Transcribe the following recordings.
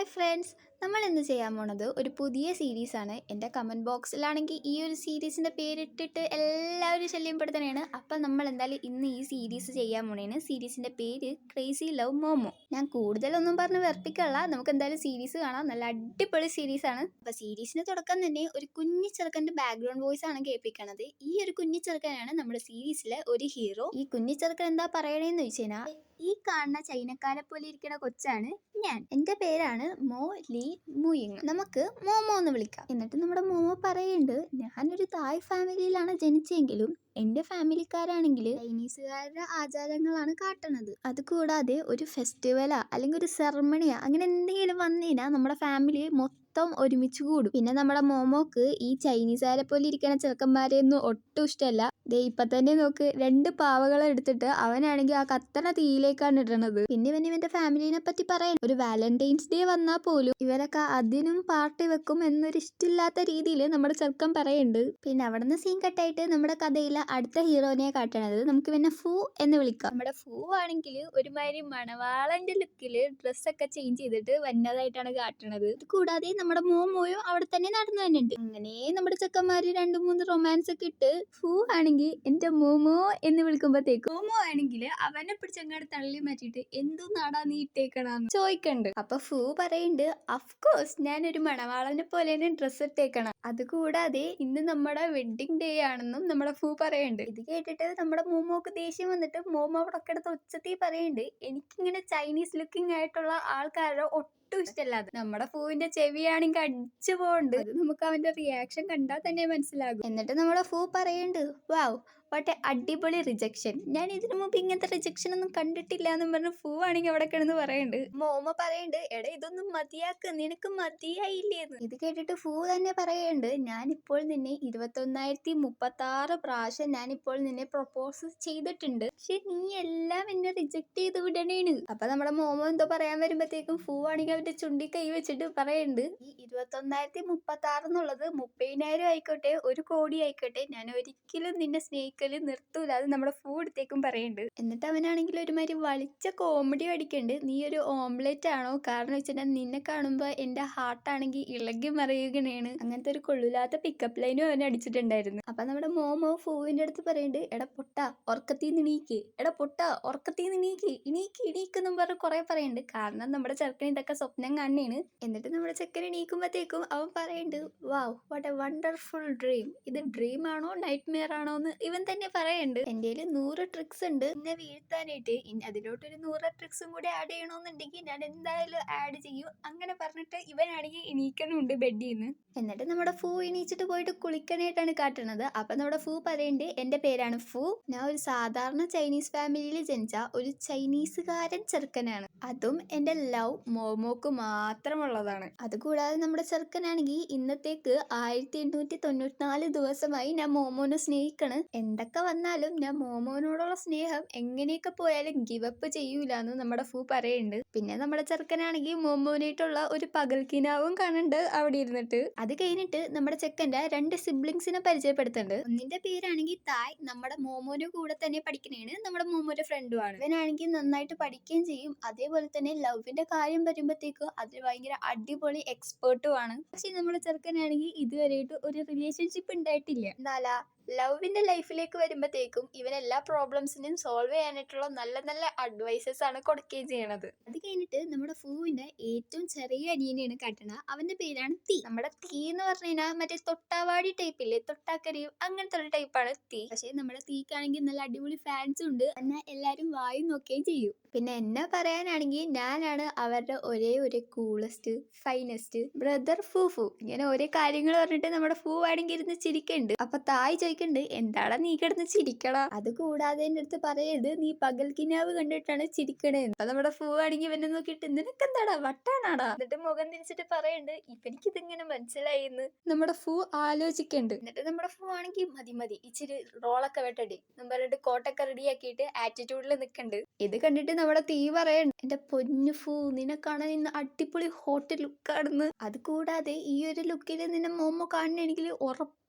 Hi friends, നമ്മൾ ഇന്ന് ചെയ്യാൻ പോണത് ഒരു പുതിയ സീരീസാണ്. എൻ്റെ കമൻറ്റ് ബോക്സിലാണെങ്കിൽ ഈ ഒരു സീരീസിൻ്റെ പേരിട്ടിട്ട് എല്ലാവരും ശല്യപ്പെടുത്തണേണ്. അപ്പം നമ്മൾ എന്തായാലും ഇന്ന് ഈ സീരീസ് ചെയ്യാൻ പോണേണ്. സീരീസിൻ്റെ പേര് ക്രേസി ലവ് മോമോ. ഞാൻ കൂടുതലൊന്നും പറഞ്ഞ് വെറുപ്പിക്കല്ല, നമുക്ക് എന്തായാലും സീരീസ് കാണാം. നല്ല അടിപൊളി സീരീസാണ്. അപ്പോൾ സീരീസിന് തുടക്കം തന്നെ ഒരു കുഞ്ഞി ചെറുക്കൻ്റെ ബാക്ക്ഗ്രൗണ്ട് വോയിസ് ആണ് കേൾപ്പിക്കണത്. ഈ ഒരു കുഞ്ഞി ചെറുക്കനാണ് നമ്മുടെ സീരീസിലെ ഒരു ഹീറോ. ഈ കുഞ്ഞി ചെറുക്കൻ എന്താ പറയണേന്ന് വെച്ച് കഴിഞ്ഞാൽ, ഈ കാണുന്ന ചൈനക്കാരെ പോലെ ഇരിക്കുന്ന കൊച്ചാണ് ഞാൻ. എൻ്റെ പേരാണ് മോ ലീ മുയിങ്. നമുക്ക് മോമോ എന്ന് വിളിക്കാം. എന്നിട്ട് നമ്മുടെ മോമോ പറയുന്നുണ്ട്, ഞാനൊരു തായ് ഫാമിലിയിലാണ് ജനിച്ചെങ്കിലും എൻ്റെ ഫാമിലിക്കാരാണെങ്കിൽ ചൈനീസുകാരുടെ ആചാരങ്ങളാണ് കാട്ടണത്. അതുകൂടാതെ ഒരു ഫെസ്റ്റിവലാ അല്ലെങ്കിൽ ഒരു സെറമണിയാ അങ്ങനെ എന്തെങ്കിലും വന്നു കഴിഞ്ഞാൽ നമ്മുടെ ഫാമിലി മൊത്തം ഒരുമിച്ച് കൂടും. പിന്നെ നമ്മുടെ മോമോക്ക് ഈ ചൈനീസുകാരെ പോലെ ഇരിക്കുന്ന ചെറുക്കന്മാരെയൊന്നും ഒട്ടും ഇഷ്ടമല്ല. ദേ ഇപ്പൊ തന്നെ നോക്ക്, 2 പാവകളെ എടുത്തിട്ട് അവനാണെങ്കിൽ ആ കത്തണ തീയിലേക്കാണ് ഇടണത്. പിന്നെ ഇവന്റെ ഫാമിലിനെ പറ്റി പറയാൻ, ഒരു വാലന്റൈൻസ് ഡേ വന്നാൽ പോലും ഇവരൊക്കെ അതിനും പാർട്ടി വെക്കും എന്നൊരു ഇഷ്ടമില്ലാത്ത രീതിയിൽ നമ്മുടെ ചെറുക്കൻ പറയുന്നുണ്ട്. പിന്നെ അവിടെ നിന്ന് സീൻ കട്ടായിട്ട് നമ്മുടെ കഥയിലെ അടുത്ത ഹീറോനെ കാട്ടണത് നമുക്ക് പിന്നെ ഫൂ എന്ന് വിളിക്കാം. നമ്മുടെ ഫൂ ആണെങ്കിൽ ഒരുമാതിരി മണവാളന്റെ ലുക്കില് ഡ്രസ്സൊക്കെ ചേഞ്ച് ചെയ്തിട്ട് വന്നതായിട്ടാണ് കാട്ടണത്. ഇത് കൂടാതെ നമ്മുടെ മോമോയും അവിടെ തന്നെ നടന്നു തന്നെയുണ്ട്. അങ്ങനെ നമ്മുടെ ചെക്കന്മാര് 2-3 റൊമാൻസ് ഒക്കെ ഇട്ട് ഫൂ ആണെങ്കിൽ എന്റെ മോമോ എന്ന് വിളിക്കുമ്പോഴത്തേക്കും മോമോ ആണെങ്കിൽ അവനെ പിടിച്ചങ്ങാട് തള്ളി മാറ്റിയിട്ട് എന്തോ നാടാ നീ ഇട്ടേക്കണെന്ന് ചോദിക്കണ്ട്. അപ്പൊ ഫൂ പറയുന്നുണ്ട്, അഫ്കോഴ്സ് ഞാനൊരു മണവാളനെ പോലെയാണ് ഡ്രസ്സ് ഇട്ടേക്കണം. അതുകൂടാതെ ഇന്ന് നമ്മുടെ വെഡിങ് ഡേ ആണെന്നും നമ്മുടെ ഫൂ പറയുന്നുണ്ട്. ഇത് കേട്ടിട്ട് നമ്മുടെ മോമോക്ക് ദേഷ്യം വന്നിട്ട് മോമോ അവിടെ കിടന്ന് ഉച്ചത്തിൽ പറയുന്നുണ്ട്, എനിക്കിങ്ങനെ ചൈനീസ് ലുക്കിംഗ് ആയിട്ടുള്ള ആൾക്കാരുടെ ഒട്ടും ഇഷ്ടമല്ലാതെ. നമ്മുടെ ഫൂവിന്റെ ചെവിയാണെങ്കിൽ അടിച്ചു പോകണ്ട്. അത് നമുക്ക് അവന്റെ റിയാക്ഷൻ കണ്ടാൽ തന്നെ മനസ്സിലാകും. എന്നിട്ട് നമ്മുടെ ഫൂ പറയുന്നുണ്ട്, വാവ് വാട്ട് എ അടിപൊളി റിജക്ഷൻ, ഞാൻ ഇതിനു മുമ്പ് ഇങ്ങനത്തെ റിജക്ഷൻ ഒന്നും കണ്ടിട്ടില്ല എന്നും പറഞ്ഞ് ഫൂ ആണെങ്കിൽ അവിടെ കിടന്ന് പറയുന്നുണ്ട്. മോമോ പറയുന്നുണ്ട്, എടാ ഇതൊന്നും മതിയാക്ക്, നിനക്ക് മതിയായില്ലേന്ന്. ഇത് കേട്ടിട്ട് ഫൂ തന്നെ പറയുന്നുണ്ട്, ഞാനിപ്പോൾ നിന്നെ 21,036 പ്രാവശ്യം ഞാനിപ്പോൾ നിന്നെ പ്രൊപ്പോസ് ചെയ്തിട്ടുണ്ട്, പക്ഷെ നീ എല്ലാം എന്നെ റിജക്ട് ചെയ്ത് വിടണേണ്. അപ്പൊ നമ്മുടെ മോമോ എന്തോ പറയാൻ വരുമ്പോഴത്തേക്കും ഫൂ ആണെങ്കിൽ അവന്റെ ചുണ്ടി കൈ വെച്ചിട്ട് പറയുന്നുണ്ട്, ഈ 21,036 എന്നുള്ളത് 30,000 ആയിക്കോട്ടെ 1 കോടി ആയിക്കോട്ടെ, ഞാൻ ഒരിക്കലും നിന്നെ സ്നേഹിക്കല് നിർത്തൂല. അത് നമ്മുടെ ഫൂ എടുത്തേക്കും പറയുന്നുണ്ട്. എന്നിട്ട് അവനാണെങ്കിൽ ഒരുമാതിരി വളിച്ച കോമഡി അടിക്കുന്നുണ്ട്, നീ ഒരു ഓംലെറ്റ് ആണോ, കാരണം വെച്ചിട്ടുണ്ടെങ്കിൽ നിന്നെ കാണുമ്പോൾ എൻ്റെ ഹാർട്ടാണെങ്കിൽ ഇളകി മറിയുകയാണ്. അങ്ങനത്തെ ഒരു കൊള്ളില്ലാത്ത പിക്കപ്പ് ലൈനും അവൻ അടിച്ചിട്ടുണ്ടായിരുന്നു. അപ്പൊ നമ്മുടെ മോമോ ഫൂവിന്റെ അടുത്ത് പറയുന്നുണ്ട്, എടാ പൊട്ട ഉറക്കത്തിന്ന് നീക്ക്, എടാ പൊട്ട ഉറക്കത്തിന്ന് നീക്ക്, ഇണീക്കെന്നും പറഞ്ഞ് കുറെ പറയുന്നുണ്ട്. കാരണം നമ്മുടെ ചെറുക്കൻ ഇതൊക്കെ സ്വപ്നം കാണണേണ്. എന്നിട്ട് നമ്മുടെ ചെക്കൻ എണീക്കുമ്പോഴത്തേക്കും അവൻ പറയുന്നുണ്ട്, wow what A wonderful dream, ഇത് ഡ്രീം ആണോ നൈറ്റ് മെയർ ആണോ എന്ന് ഇവൻ തന്നെ പറയുന്നുണ്ട്. എൻ്റെ 100 ട്രിക്സ് ഉണ്ട് എന്നെ വീഴ്ത്താനായിട്ട്, അതിലോട്ടൊരു 100 ട്രിക്സും കൂടി ആഡ് ചെയ്യണമെന്നുണ്ടെങ്കിൽ ഞാൻ എന്തായാലും ആഡ് ചെയ്യും. അങ്ങനെ പറഞ്ഞിട്ട് ഇവനാണെങ്കിൽ എണീക്കണുണ്ട് ബെഡിൽ നിന്ന്. എന്നിട്ട് നമ്മുടെ ഫൂ എണീച്ചിട്ട് പോയിട്ട് കുളിക്കണായിട്ടാണ് കാട്ടുന്നത്. അപ്പൊ നമ്മുടെ ഫൂ പറയുന്നുണ്ട്, എൻ്റെ പേരാണ് ഫൂ, ഞാൻ ഒരു സാധാരണ ചൈനീസ് ഫാമിലിയിൽ ജനിച്ച ഒരു ചൈനീസുകാരൻ ചെറുക്കനാണ്, അതും എൻ്റെ ലവ് മോമോക്ക് മാത്രമുള്ളതാണ്. അതുകൂടാതെ നമ്മുടെ ചെറുക്കനാണെങ്കിൽ ഇന്നത്തേക്ക് 1894 ദിവസമായി ഞാൻ മോമോനെ സ്നേഹിക്കണ്, എന്തൊക്കെ വന്നാലും ഞാൻ മോമോനോടുള്ള സ്നേഹം എങ്ങനെയൊക്കെ പോയാലും ഗിവപ്പ് ചെയ്യൂലെന്ന് നമ്മുടെ ഫൂ പറയുന്നുണ്ട്. പിന്നെ നമ്മുടെ ചെറുക്കനാണെങ്കിൽ മോമോനായിട്ടുള്ള ഒരു പകൽക്കിനാവും കാണുന്നുണ്ട് അവിടെ ഇരുന്നിട്ട്. അത് കഴിഞ്ഞിട്ട് നമ്മുടെ ചെക്കൻ്റെ 2 സിബ്ലിങ്സിനെ പരിചയപ്പെടുത്തുന്നുണ്ട്. ഒന്നിന്റെ പേരാണെങ്കിൽ തായ്, നമ്മുടെ മോമോന്റെ കൂടെ തന്നെ പഠിക്കണേണ്, നമ്മുടെ മോമോന്റെ ഫ്രണ്ടുമാണ്. ഇവനാണെങ്കിൽ നന്നായിട്ട് പഠിക്കുകയും ചെയ്യും. അതേപോലെ തന്നെ ലവിന്റെ കാര്യം വരുമ്പോഴത്തേക്ക് അതിൽ ഭയങ്കര അടിപൊളി എക്സ്പേർട്ടും ആണ്. പക്ഷെ നമ്മുടെ ചെറുക്കനാണെങ്കിൽ ഇതുവരെയായിട്ട് ഒരു റിലേഷൻഷിപ്പ് ഉണ്ടായിട്ടില്ല. എന്നാലാ ലവിന്റെ ലൈഫിലേക്ക് വരുമ്പോഴത്തേക്കും ഇവൻ എല്ലാ പ്രോബ്ലംസിനും സോൾവ് ചെയ്യാനായിട്ടുള്ള നല്ല നല്ല അഡ്വൈസസ് ആണ് കൊടുക്കുകയും ചെയ്യണത്. അത് കഴിഞ്ഞിട്ട് നമ്മുടെ ഫൂവിന്റെ ഏറ്റവും ചെറിയ അനിയനെയാണ് കാട്ടണ. അവന്റെ പേരാണ് തീ. നമ്മുടെ തീ എന്ന് പറഞ്ഞു കഴിഞ്ഞാൽ മറ്റേ തൊട്ടാവാടി ടൈപ്പില്ലേ, തൊട്ടാക്കരിയും അങ്ങനത്തെ ഒരു ടൈപ്പാണ് തീ. പക്ഷെ നമ്മുടെ തീക്കാണെങ്കിൽ നല്ല അടിപൊളി ഫാൻസും ഉണ്ട്, എന്നാൽ എല്ലാരും വായി നോക്കുകയും ചെയ്യും. പിന്നെ എന്നെ പറയാനാണെങ്കിൽ ഞാനാണ് അവരുടെ ഒരേ ഒരു കൂളസ്റ്റ് ഫൈനസ്റ്റ് ബ്രദർ ഫൂഫു. ഇങ്ങനെ ഓരോ കാര്യങ്ങൾ പറഞ്ഞിട്ട് നമ്മുടെ ഫൂ ആണെങ്കിൽ ഇരുന്ന് ചിരിക്കുന്നുണ്ട്. അപ്പൊ തായ് ചോദിക്കുന്നുണ്ട്, എന്താടാ നീ കിടന്ന് ചിരിക്കണ, അത് കൂടാതെ എൻ്റെ അടുത്ത് പറയരുത് നീ പകൽക്കിനാവ് കണ്ടിട്ടാണ് ചിരിക്കണേന്ന്. അപ്പൊ നമ്മുടെ ഫൂ ആണെങ്കിൽ ഇവനെ നോക്കിയിട്ട്, നിനക്കെന്താടാ വട്ടാണാടാ, എന്നിട്ട് മുഖം തിരിച്ചിട്ട് പറയുന്നുണ്ട്, ഇവനിക്കിതിങ്ങനെ മനസ്സിലായിന്ന് നമ്മുടെ ഫൂ ആലോചിക്കുന്നുണ്ട്. എന്നിട്ട് നമ്മുടെ ഫൂ ആണെങ്കിൽ മതി മതി ഇച്ചിരി റോളൊക്കെ വെട്ടടി എന്നും പറഞ്ഞിട്ട് കോട്ടൊക്കെ റെഡിയാക്കിയിട്ട് ആറ്റിറ്റ്യൂഡിൽ നിൽക്കുന്നുണ്ട്. ഇത് കണ്ടിട്ട് നമ്മുടെ തീ പറയണ്ട, എന്റെ പൊന്നു ഫൂ നിന്നെ കാണാൻ ഇന്ന് അടിപൊളി ഹോട്ട് ലുക്കാണെന്ന്. അത് കൂടാതെ ഈ ഒരു ലുക്കിൽ നിന്നെ മോമോ കാണണമെങ്കിൽ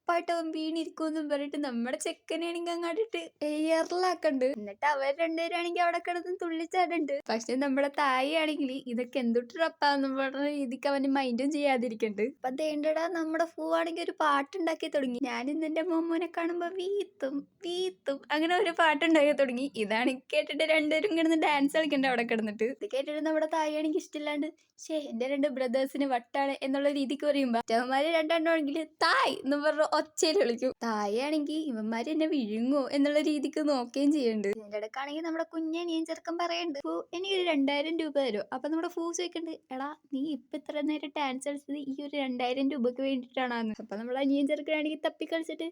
ഉറപ്പായിട്ട് അവൻ വീണിരിക്കുമെന്നും പറഞ്ഞിട്ട് നമ്മുടെ ചെക്കനാണെങ്കിൽ അങ്ങോട്ടിട്ട് എയറിലാക്കണ്ട്. എന്നിട്ട് അവർ രണ്ടുപേരാണെങ്കിൽ അവിടെ കിടന്ന് തുള്ളിച്ചാടുണ്ട്. പക്ഷെ നമ്മുടെ തായിയാണെങ്കിൽ ഇതൊക്കെ എന്തൊട്ട് റപ്പാന്ന് പറഞ്ഞ രീതിക്ക് അവന് മൈൻഡും ചെയ്യാതിരിക്കണ്ട്. അപ്പൊ ദേണ്ടടാ നമ്മുടെ പൂവാണെങ്കിൽ ഒരു പാട്ടുണ്ടാക്കി തുടങ്ങി. ഞാൻ ഇന്ന് എന്റെ മോമോനെ കാണുമ്പോ വീത്തും വീത്തും അങ്ങനെ ഒരു പാട്ടുണ്ടാക്കി തുടങ്ങി. ഇതാണ് കേട്ടിട്ട് രണ്ടുപേരും കിടന്ന് ഡാൻസ് കളിക്കണ്ട അവിടെ കിടന്നിട്ട്. ഇത് കേട്ടിട്ട് നമ്മുടെ തായിയാണെങ്കിൽ ഇഷ്ടമില്ലാണ്ട് എന്റെ രണ്ട് ബ്രദേഴ്സിന് വട്ടാണ് എന്നുള്ള രീതിക്ക് പറയുമ്പോ മറ്റവന്മാര് രണ്ടെണ്ണമാണെങ്കിൽ തായ് എന്ന് പറഞ്ഞ ഒച്ചയിൽ വിളിക്കും. തായാണെങ്കിൽ ഇവന്മാര് എന്നെ വിഴുങ്ങോ എന്നുള്ള രീതിക്ക് നോക്കുകയും ചെയ്യുന്നുണ്ട്. ഇതിന്റെ ഇടക്കാണെങ്കിൽ നമ്മുടെ കുഞ്ഞനിയൻ ചെറുക്കൻ പറയുന്നുണ്ട്, എനിക്കൊരു 2000 രൂപ തരും. അപ്പൊ നമ്മുടെ ഫൂ ചോദിക്കണ്ട്, എടാ നീ ഇപ്പൊ ഇത്ര നേരം ഡാൻസ് കളിച്ചത് ഈ ഒരു 2000 രൂപക്ക് വേണ്ടിയിട്ടാണെന്ന്. അപ്പൊ നമ്മുടെ അനിയൻ ചെറുക്കനാണെങ്കിൽ തപ്പി കളിച്ചിട്ട്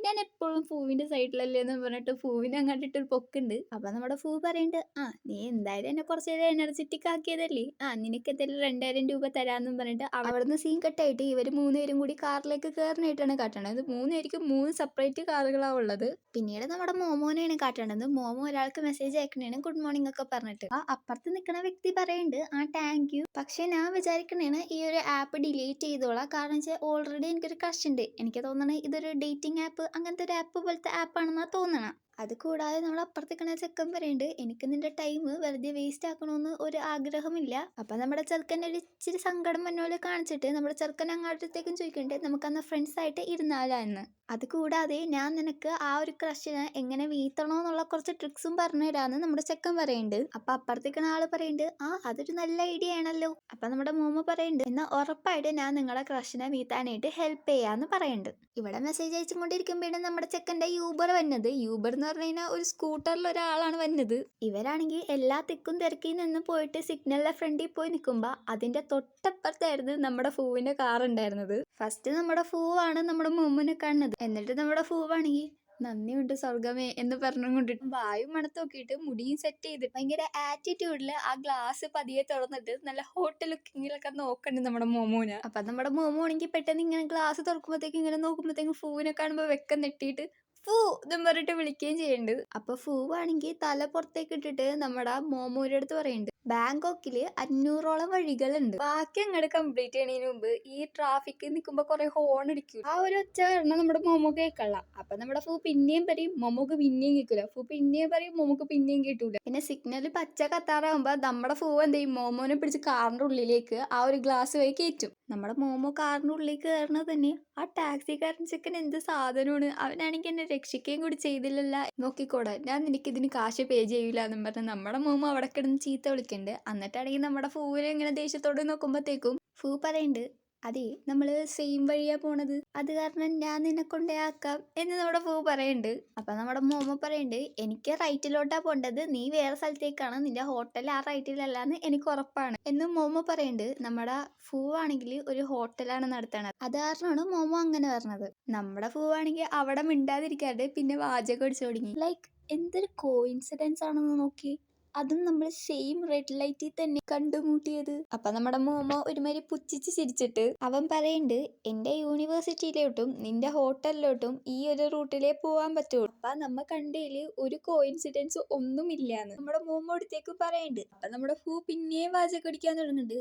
ഞാൻ എപ്പോഴും പൂവിന്റെ സൈഡിലല്ലേ എന്ന് പറഞ്ഞിട്ട് പൂവിനെ അങ്ങോട്ടിട്ട് ഒരു പൊക്കുണ്ട്. അപ്പൊ നമ്മുടെ ഫൂ പറയുന്നുണ്ട്, നീ എന്തായാലും എന്നെ കുറച്ച് നേരം എനർജറ്റിക് ആക്കിയതല്ലേ, നിനക്ക് എന്തായാലും 2000 രൂപ തരാന്നും പറഞ്ഞിട്ട് അവിടുന്ന് സീൻ കട്ടായിട്ട് ഇവര് 3 പേരും കൂടി കാറിലേക്ക് കയറിനായിട്ടാണ് കാട്ടണത്. 3 പേർക്കും 3 സെപ്പറേറ്റ് കാറുകളാണ് ഉള്ളത്. പിന്നീട് നമ്മുടെ മോമോനെയാണ് കാട്ടണത്. മോമോ ഒരാൾക്ക് മെസ്സേജ് അയക്കണേണ് ഗുഡ് മോർണിംഗ് ഒക്കെ പറഞ്ഞിട്ട്. അപ്പുറത്ത് നിൽക്കുന്ന വ്യക്തി പറയുന്നുണ്ട്, താങ്ക് യു, പക്ഷെ ഞാൻ വിചാരിക്കണേണ് ഈ ഒരു ആപ്പ് ഡിലീറ്റ് ചെയ്തോളാം. കാരണം വെച്ചാൽ ഓൾറെഡി എനിക്കൊരു ക്രഷ് ഉണ്ട്. എനിക്ക് തോന്നണേ ഇതൊരു ഡേറ്റിംഗ് ആപ്പ്, അങ്ങനത്തെ ഒരു ആപ്പ് പോലത്തെ ആപ്പാണെന്നാ തോന്നണം. അത് കൂടാതെ നമ്മൾ അപ്പുറത്തേക്കണ ചെക്കൻ പറയുന്നുണ്ട്, എനിക്ക് നിന്റെ ടൈം വെറുതെ വേസ്റ്റ് ആക്കണമെന്ന് ഒരു ആഗ്രഹമില്ല. അപ്പൊ നമ്മുടെ ചെറുക്കൻ്റെ ഒരു ഇച്ചിരി സങ്കടം മുന്നോട്ട് കാണിച്ചിട്ട് നമ്മുടെ ചെറുക്കൻ അങ്ങോട്ടത്തേക്കും ചോദിക്കുന്നുണ്ട്, നമുക്കന്ന് ഫ്രണ്ട്സ് ആയിട്ട് ഇരുന്നാലാ എന്ന്. അത് കൂടാതെ ഞാൻ നിനക്ക് ആ ഒരു ക്രഷിനെ എങ്ങനെ വീത്തണോന്നുള്ള കുറച്ച് ട്രിക്സും പറഞ്ഞു തരാന്ന് നമ്മുടെ ചെക്കൻ പറയുന്നുണ്ട്. അപ്പൊ അപ്പുറത്തേക്കണ ആള് പറയുന്നുണ്ട്, അതൊരു നല്ല ഐഡിയ ആണല്ലോ. അപ്പൊ നമ്മുടെ മോമോ പറയുന്നുണ്ട്, എന്നാ ഉറപ്പായിട്ട് ഞാൻ നിങ്ങളെ ക്രഷിനെ വീത്താനായിട്ട് ഹെൽപ്പ് ചെയ്യാന്ന് പറയുന്നുണ്ട്. ഇവിടെ മെസ്സേജ് അയച്ചുകൊണ്ടിരിക്കുമ്പോഴാണ് നമ്മുടെ ചെക്കൻ്റെ യൂബർ വന്നത്. യൂബർ എന്ന് പറഞ്ഞു കഴിഞ്ഞാൽ ഒരു സ്കൂട്ടറിൽ ഒരാളാണ് വന്നത്. ഇവരാണെങ്കിൽ എല്ലാ തിക്കും തിരക്കിൽ നിന്ന് പോയിട്ട് സിഗ്നലിന്റെ ഫ്രണ്ടിൽ പോയി നിൽക്കുമ്പോ അതിന്റെ തൊട്ടപ്പുറത്തായിരുന്നു നമ്മുടെ ഫൂവിന്റെ കാർ ഉണ്ടായിരുന്നത്. ഫസ്റ്റ് നമ്മുടെ ഫൂവാണ് നമ്മുടെ മോമോനെ കാണുന്നത്. എന്നിട്ട് നമ്മുടെ ഫൂവാണെങ്കിൽ നന്ദിയുണ്ട് സ്വർഗമേ എന്ന് പറഞ്ഞുകൊണ്ടിട്ട് വായും മണത്ത് നോക്കിയിട്ട് മുടിയും സെറ്റ് ചെയ്ത് ഭയങ്കര ആറ്റിറ്റ്യൂഡില് ആ ഗ്ലാസ് പതിയെ തുറന്നിട്ട് നല്ല ഹോട്ടൽ ലുക്കിങ്ങിലൊക്കെ നോക്കണ്ട് നമ്മുടെ മോമോനെ. അപ്പൊ നമ്മുടെ മോമോ ആണെങ്കിൽ പെട്ടെന്ന് ഇങ്ങനെ ഗ്ലാസ് തുറക്കുമ്പോഴത്തേക്കും ഇങ്ങനെ നോക്കുമ്പോഴത്തേക്കും ഫൂവിനെ കാണുമ്പോൾ വെക്കം നെട്ടിയിട്ട് ഫൂ എന്നും പറഞ്ഞിട്ട് വിളിക്കുകയും ചെയ്യുന്നുണ്ട്. അപ്പൊ ഫൂവാണെങ്കിൽ തല പുറത്തേക്ക് ഇട്ടിട്ട് നമ്മുടെ മോമോയുടെ അടുത്ത് പറയുന്നുണ്ട്, ബാങ്കോക്കില് 500ഓളം വഴികളുണ്ട്, ബാക്കി അങ്ങോട്ട് കംപ്ലീറ്റ് ചെയ്യണതിന് മുമ്പ് ഈ ട്രാഫിക്കിൽ നിൽക്കുമ്പോ കുറെ ഹോൺ അടിക്കും. ആ ഒരു ഒച്ച കാരണം നമ്മുടെ മോമോ കേൾക്കള്ള. അപ്പൊ നമ്മുടെ ഫൂ പിന്നെയും പറയും, മോമോക്ക് പിന്നെയും കേൾക്കൂല. ഫൂ പിന്നെയും പറയും, മോമോക്ക് പിന്നെയും കേട്ടൂല. പിന്നെ സിഗ്നൽ പച്ച കത്താറാകുമ്പോ നമ്മുടെ ഫൂ എന്ത് ചെയ്യും, മോമോനെ പിടിച്ച് കാറിന്റെ ഉള്ളിലേക്ക് ആ ഒരു ഗ്ലാസ് വഴി കയറ്റും. നമ്മുടെ മോമോ കാറിന്റെ ഉള്ളിൽ കയറണത് തന്നെ ആ ടാക്സിക്കാരൻ ചെക്കൻ എന്ത് സാധനമാണ്, അവനാണെങ്കിൽ എന്നെ രക്ഷിക്കുകയും കൂടി ചെയ്തില്ലല്ല, നോക്കിക്കോടാ ഞാൻ നിനക്ക് ഇതിന് കാശ് പേ ചെയ്യൂല എന്നും പറഞ്ഞ് നമ്മുടെ മോമോ അവിടെ കിടന്ന് ചീത്ത വിളിക്കണ്ട്. എന്നിട്ടാണെങ്കിൽ നമ്മുടെ ഫൂവിനെ ഇങ്ങനെ ദേഷ്യത്തോടെ നോക്കുമ്പോഴത്തേക്കും ഫൂ പറയുന്നുണ്ട്, അതെ നമ്മള് സെയിം വഴിയാ പോണത്, അത് കാരണം ഞാൻ നിന്നെ കൊണ്ടേയാക്കാം എന്ന് നമ്മുടെ ഫൂ പറയുന്നുണ്ട്. അപ്പൊ നമ്മുടെ മോമോ പറയുന്നുണ്ട്, എനിക്ക് റൈറ്റിലോട്ടാ പോണ്ടത്, നീ വേറെ സ്ഥലത്തേക്കാണ്, നിന്റെ ഹോട്ടൽ ആ റൈറ്റിലല്ലാന്ന് എനിക്ക് ഉറപ്പാണ് എന്ന് മോമോ പറയുന്നുണ്ട്. നമ്മുടെ ഫൂ ആണെങ്കിൽ ഒരു ഹോട്ടലാണ് നടത്തണത്. അത് കാരണമാണ് മോമോ അങ്ങനെ പറഞ്ഞത്. നമ്മുടെ ഫൂ ആണെങ്കിൽ അവിടെ മിണ്ടാതിരിക്കാണ്ട് പിന്നെ വാചകം അടിച്ചു തുടങ്ങി. ലൈക്ക് എന്തൊരു കോയിൻസിഡൻസ് ആണെന്ന് നോക്കി, അതും നമ്മൾ സെയിം റെഡ് ലൈറ്റിൽ തന്നെ കണ്ടുമുട്ടിയത്. അപ്പൊ നമ്മുടെ മോമോ ഒരുമാതിരി പുച്ഛിച്ച് ചിരിച്ചിട്ട് അവൻ പറയുന്നുണ്ട്, എന്റെ യൂണിവേഴ്സിറ്റിയിലോട്ടും നിന്റെ ഹോട്ടലിലോട്ടും ഈ ഒരു റൂട്ടിലേ പോവാൻ പറ്റുള്ളൂ. അപ്പൊ നമ്മ കണ്ടതില് ഒരു കോയിൻസിഡൻസ് ഒന്നുമില്ലാന്ന് നമ്മുടെ മോമോ അടുത്തേക്ക് പറയുന്നുണ്ട്. അപ്പൊ നമ്മുടെ ഫൂ പിന്നെയും വാചകം അടിക്കാൻ തുടങ്ങുന്നുണ്ട്,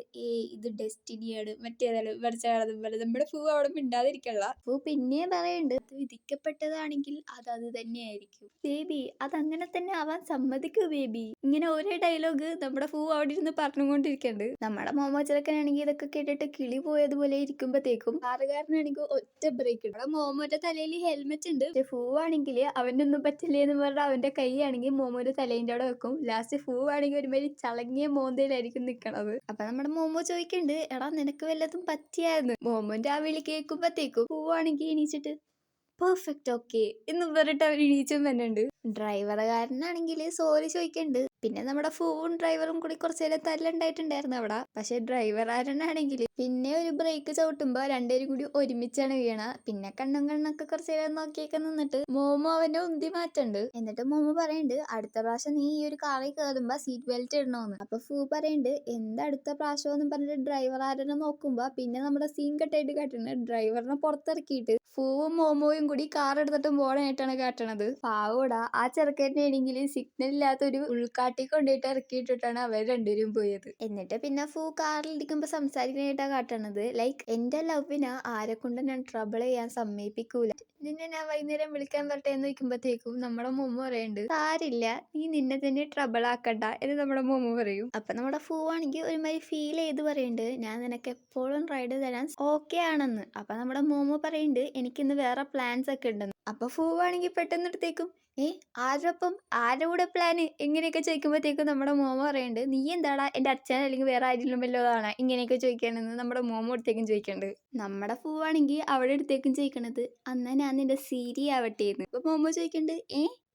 ഇത് ഡെസ്റ്റിനിയാണ് മറ്റേതാണ് വരച്ചാണ്. നമ്മുടെ ഫൂ അവിടെ മിണ്ടാതിരിക്കള്ള. ഫൂ പിന്നെയും പറയുന്നുണ്ട്, അത് വിധിക്കപ്പെട്ടതാണെങ്കിൽ അത് തന്നെയായിരിക്കും ബേബി, അതങ്ങനെ തന്നെ ആവാൻ സമ്മതിക്കൂ ബേബി. ഇങ്ങനെ ഒരേ ഡയലോഗ് നമ്മുടെ ഫൂ അവിടെ ഇരുന്ന് പറഞ്ഞുകൊണ്ടിരിക്കുന്നുണ്ട്. നമ്മുടെ മോമോ ചെറുക്കനാണെങ്കിൽ ഇതൊക്കെ കേട്ടിട്ട് കിളി പോയതുപോലെ ഇരിക്കുമ്പോഴത്തേക്കും കാറുകാരനാണെങ്കിൽ ഒറ്റ ബ്രേക്ക് ഉണ്ട്. നമ്മുടെ മോമോന്റെ തലയിൽ ഹെൽമെറ്റ് ഉണ്ട്. ഫൂ ആണെങ്കിൽ അവനൊന്നും പറ്റില്ലേ എന്ന് പറഞ്ഞാൽ അവന്റെ കൈ ആണെങ്കിൽ മോമോന്റെ തലേന്റെ അവിടെ വെക്കും. ലാസ്റ്റ് ഫൂ ആണെങ്കിൽ ഒരുമാതിരി ചളങ്ങിയ മോന്തയിലായിരിക്കും നിക്കണത്. അപ്പൊ നമ്മുടെ മോമോ ചോദിക്കുന്നുണ്ട്, എടാ നിനക്ക് വല്ലതും പറ്റിയായിരുന്നു. മോമോന്റെ ആ വിളി കേൾക്കുമ്പോഴത്തേക്കും ഫൂ ആണെങ്കിൽ എണീച്ചിട്ട് പെർഫെക്റ്റ് ഓക്കെ എന്ന് പറഞ്ഞിട്ട് അവർ എണീച്ചും വരുന്നുണ്ട്. ഡ്രൈവറുകാരനാണെങ്കിൽ സോറി ചോദിക്കുന്നുണ്ട്. പിന്നെ നമ്മുടെ ഫൂവും ഡ്രൈവറും കൂടി കുറച്ചു നേരം തല്ലുണ്ടായിട്ടുണ്ടായിരുന്നു അവിടെ. പക്ഷെ ഡ്രൈവറുകാരനാണെങ്കിൽ പിന്നെ ഒരു ബ്രേക്ക് ചവിട്ടുമ്പോ രണ്ടുപേരും കൂടി ഒരുമിച്ചാണ് വീണ. പിന്നെ കണ്ണൊക്കെ കുറച്ചു നേരം നോക്കിയൊക്കെ നിന്നിട്ട് മോമോ അവന്റെ ഉന്തി മാറ്റുണ്ട്. എന്നിട്ട് മോമോ പറയുന്നുണ്ട്, അടുത്ത പ്രാവശ്യം നീ ഈ ഒരു കാറിൽ കയറുമ്പോ സീറ്റ് ബെൽറ്റ് ഇടണോന്ന്. അപ്പൊ ഫൂ പറയുന്നുണ്ട്, എന്താ അടുത്ത പ്രാവശ്യം എന്ന് പറഞ്ഞിട്ട് ഡ്രൈവറുകാരനെ നോക്കുമ്പോ പിന്നെ നമ്മുടെ സീൻ കട്ടായിട്ട് കാട്ടുന്നത് ഡ്രൈവറിനെ പുറത്തിറക്കിയിട്ട് ഫൂവും മോമോയും കൂടി കാർ എടുത്തിട്ടും പോകാനായിട്ടാണ് കാട്ടണത്. പാവോടാ ആ ചെറുക്കൻ്റെ ആണെങ്കിൽ സിഗ്നൽ ഇല്ലാത്ത ഒരു ഉൾക്കാ കാട്ടി കൊണ്ടുപോയിട്ട് ഇറക്കിയിട്ടിട്ടാണ് അവർ രണ്ടുപേരും പോയത്. എന്നിട്ട് പിന്നെ ഫൂ കാറിലിരിക്കുമ്പോ സംസാരിക്കാനായിട്ടാ കാട്ടണത്. ലൈക്ക് എന്റെ ലവിനെ ആരെ കൊണ്ട് ഞാൻ ട്രബിൾ ചെയ്യാൻ സമ്മതിപ്പിക്കൂല, നിന്നെ ഞാൻ വൈകുന്നേരം വിളിക്കാൻ വരട്ടെ എന്ന് ചോദിക്കുമ്പോഴത്തേക്കും നമ്മുടെ മോമ പറയുന്നുണ്ട്, സാരില്ല, നീ നിന്നെ തന്നെ ട്രബിൾ ആക്കണ്ട എന്ന് നമ്മുടെ മോമ പറയും. അപ്പൊ നമ്മുടെ ഫൂ ആണെങ്കിൽ ഒരുമാതിരി ഫീൽ ചെയ്ത് പറയുന്നുണ്ട്, ഞാൻ നിനക്ക് എപ്പോഴും റൈഡ് തരാൻ ഓക്കെ ആണെന്ന്. അപ്പൊ നമ്മുടെ മോമ പറയുന്നുണ്ട്, എനിക്കിന്ന് വേറെ പ്ലാൻസ് ഒക്കെ ഉണ്ടെന്ന്. അപ്പൊ ഫൂ ആണെങ്കിൽ പെട്ടെന്ന് എടുത്തേക്കും, ആരൊപ്പം, ആരുടെ കൂടെ പ്ലാന്, ഇങ്ങനെയൊക്കെ ചോദിക്കുമ്പോഴത്തേക്കും നമ്മുടെ മോമ പറയുന്നുണ്ട്, നീ എന്താടാ എൻ്റെ അച്ഛൻ അല്ലെങ്കിൽ വേറെ ആരെങ്കിലും വല്ലതാണ് ഇങ്ങനെയൊക്കെ ചോദിക്കണെന്ന് നമ്മുടെ മോമ അടുത്തേക്കും ചോദിക്കണ്ട്. നമ്മുടെ ഫൂ ആണെങ്കിൽ അവിടെ അടുത്തേക്കും ചോദിക്കണത്, അന്നാ ഞാൻ നിന്റെ സീരി ആവട്ടെ എന്ന്. അപ്പൊ മോമ ചോദിക്കണ്ട്,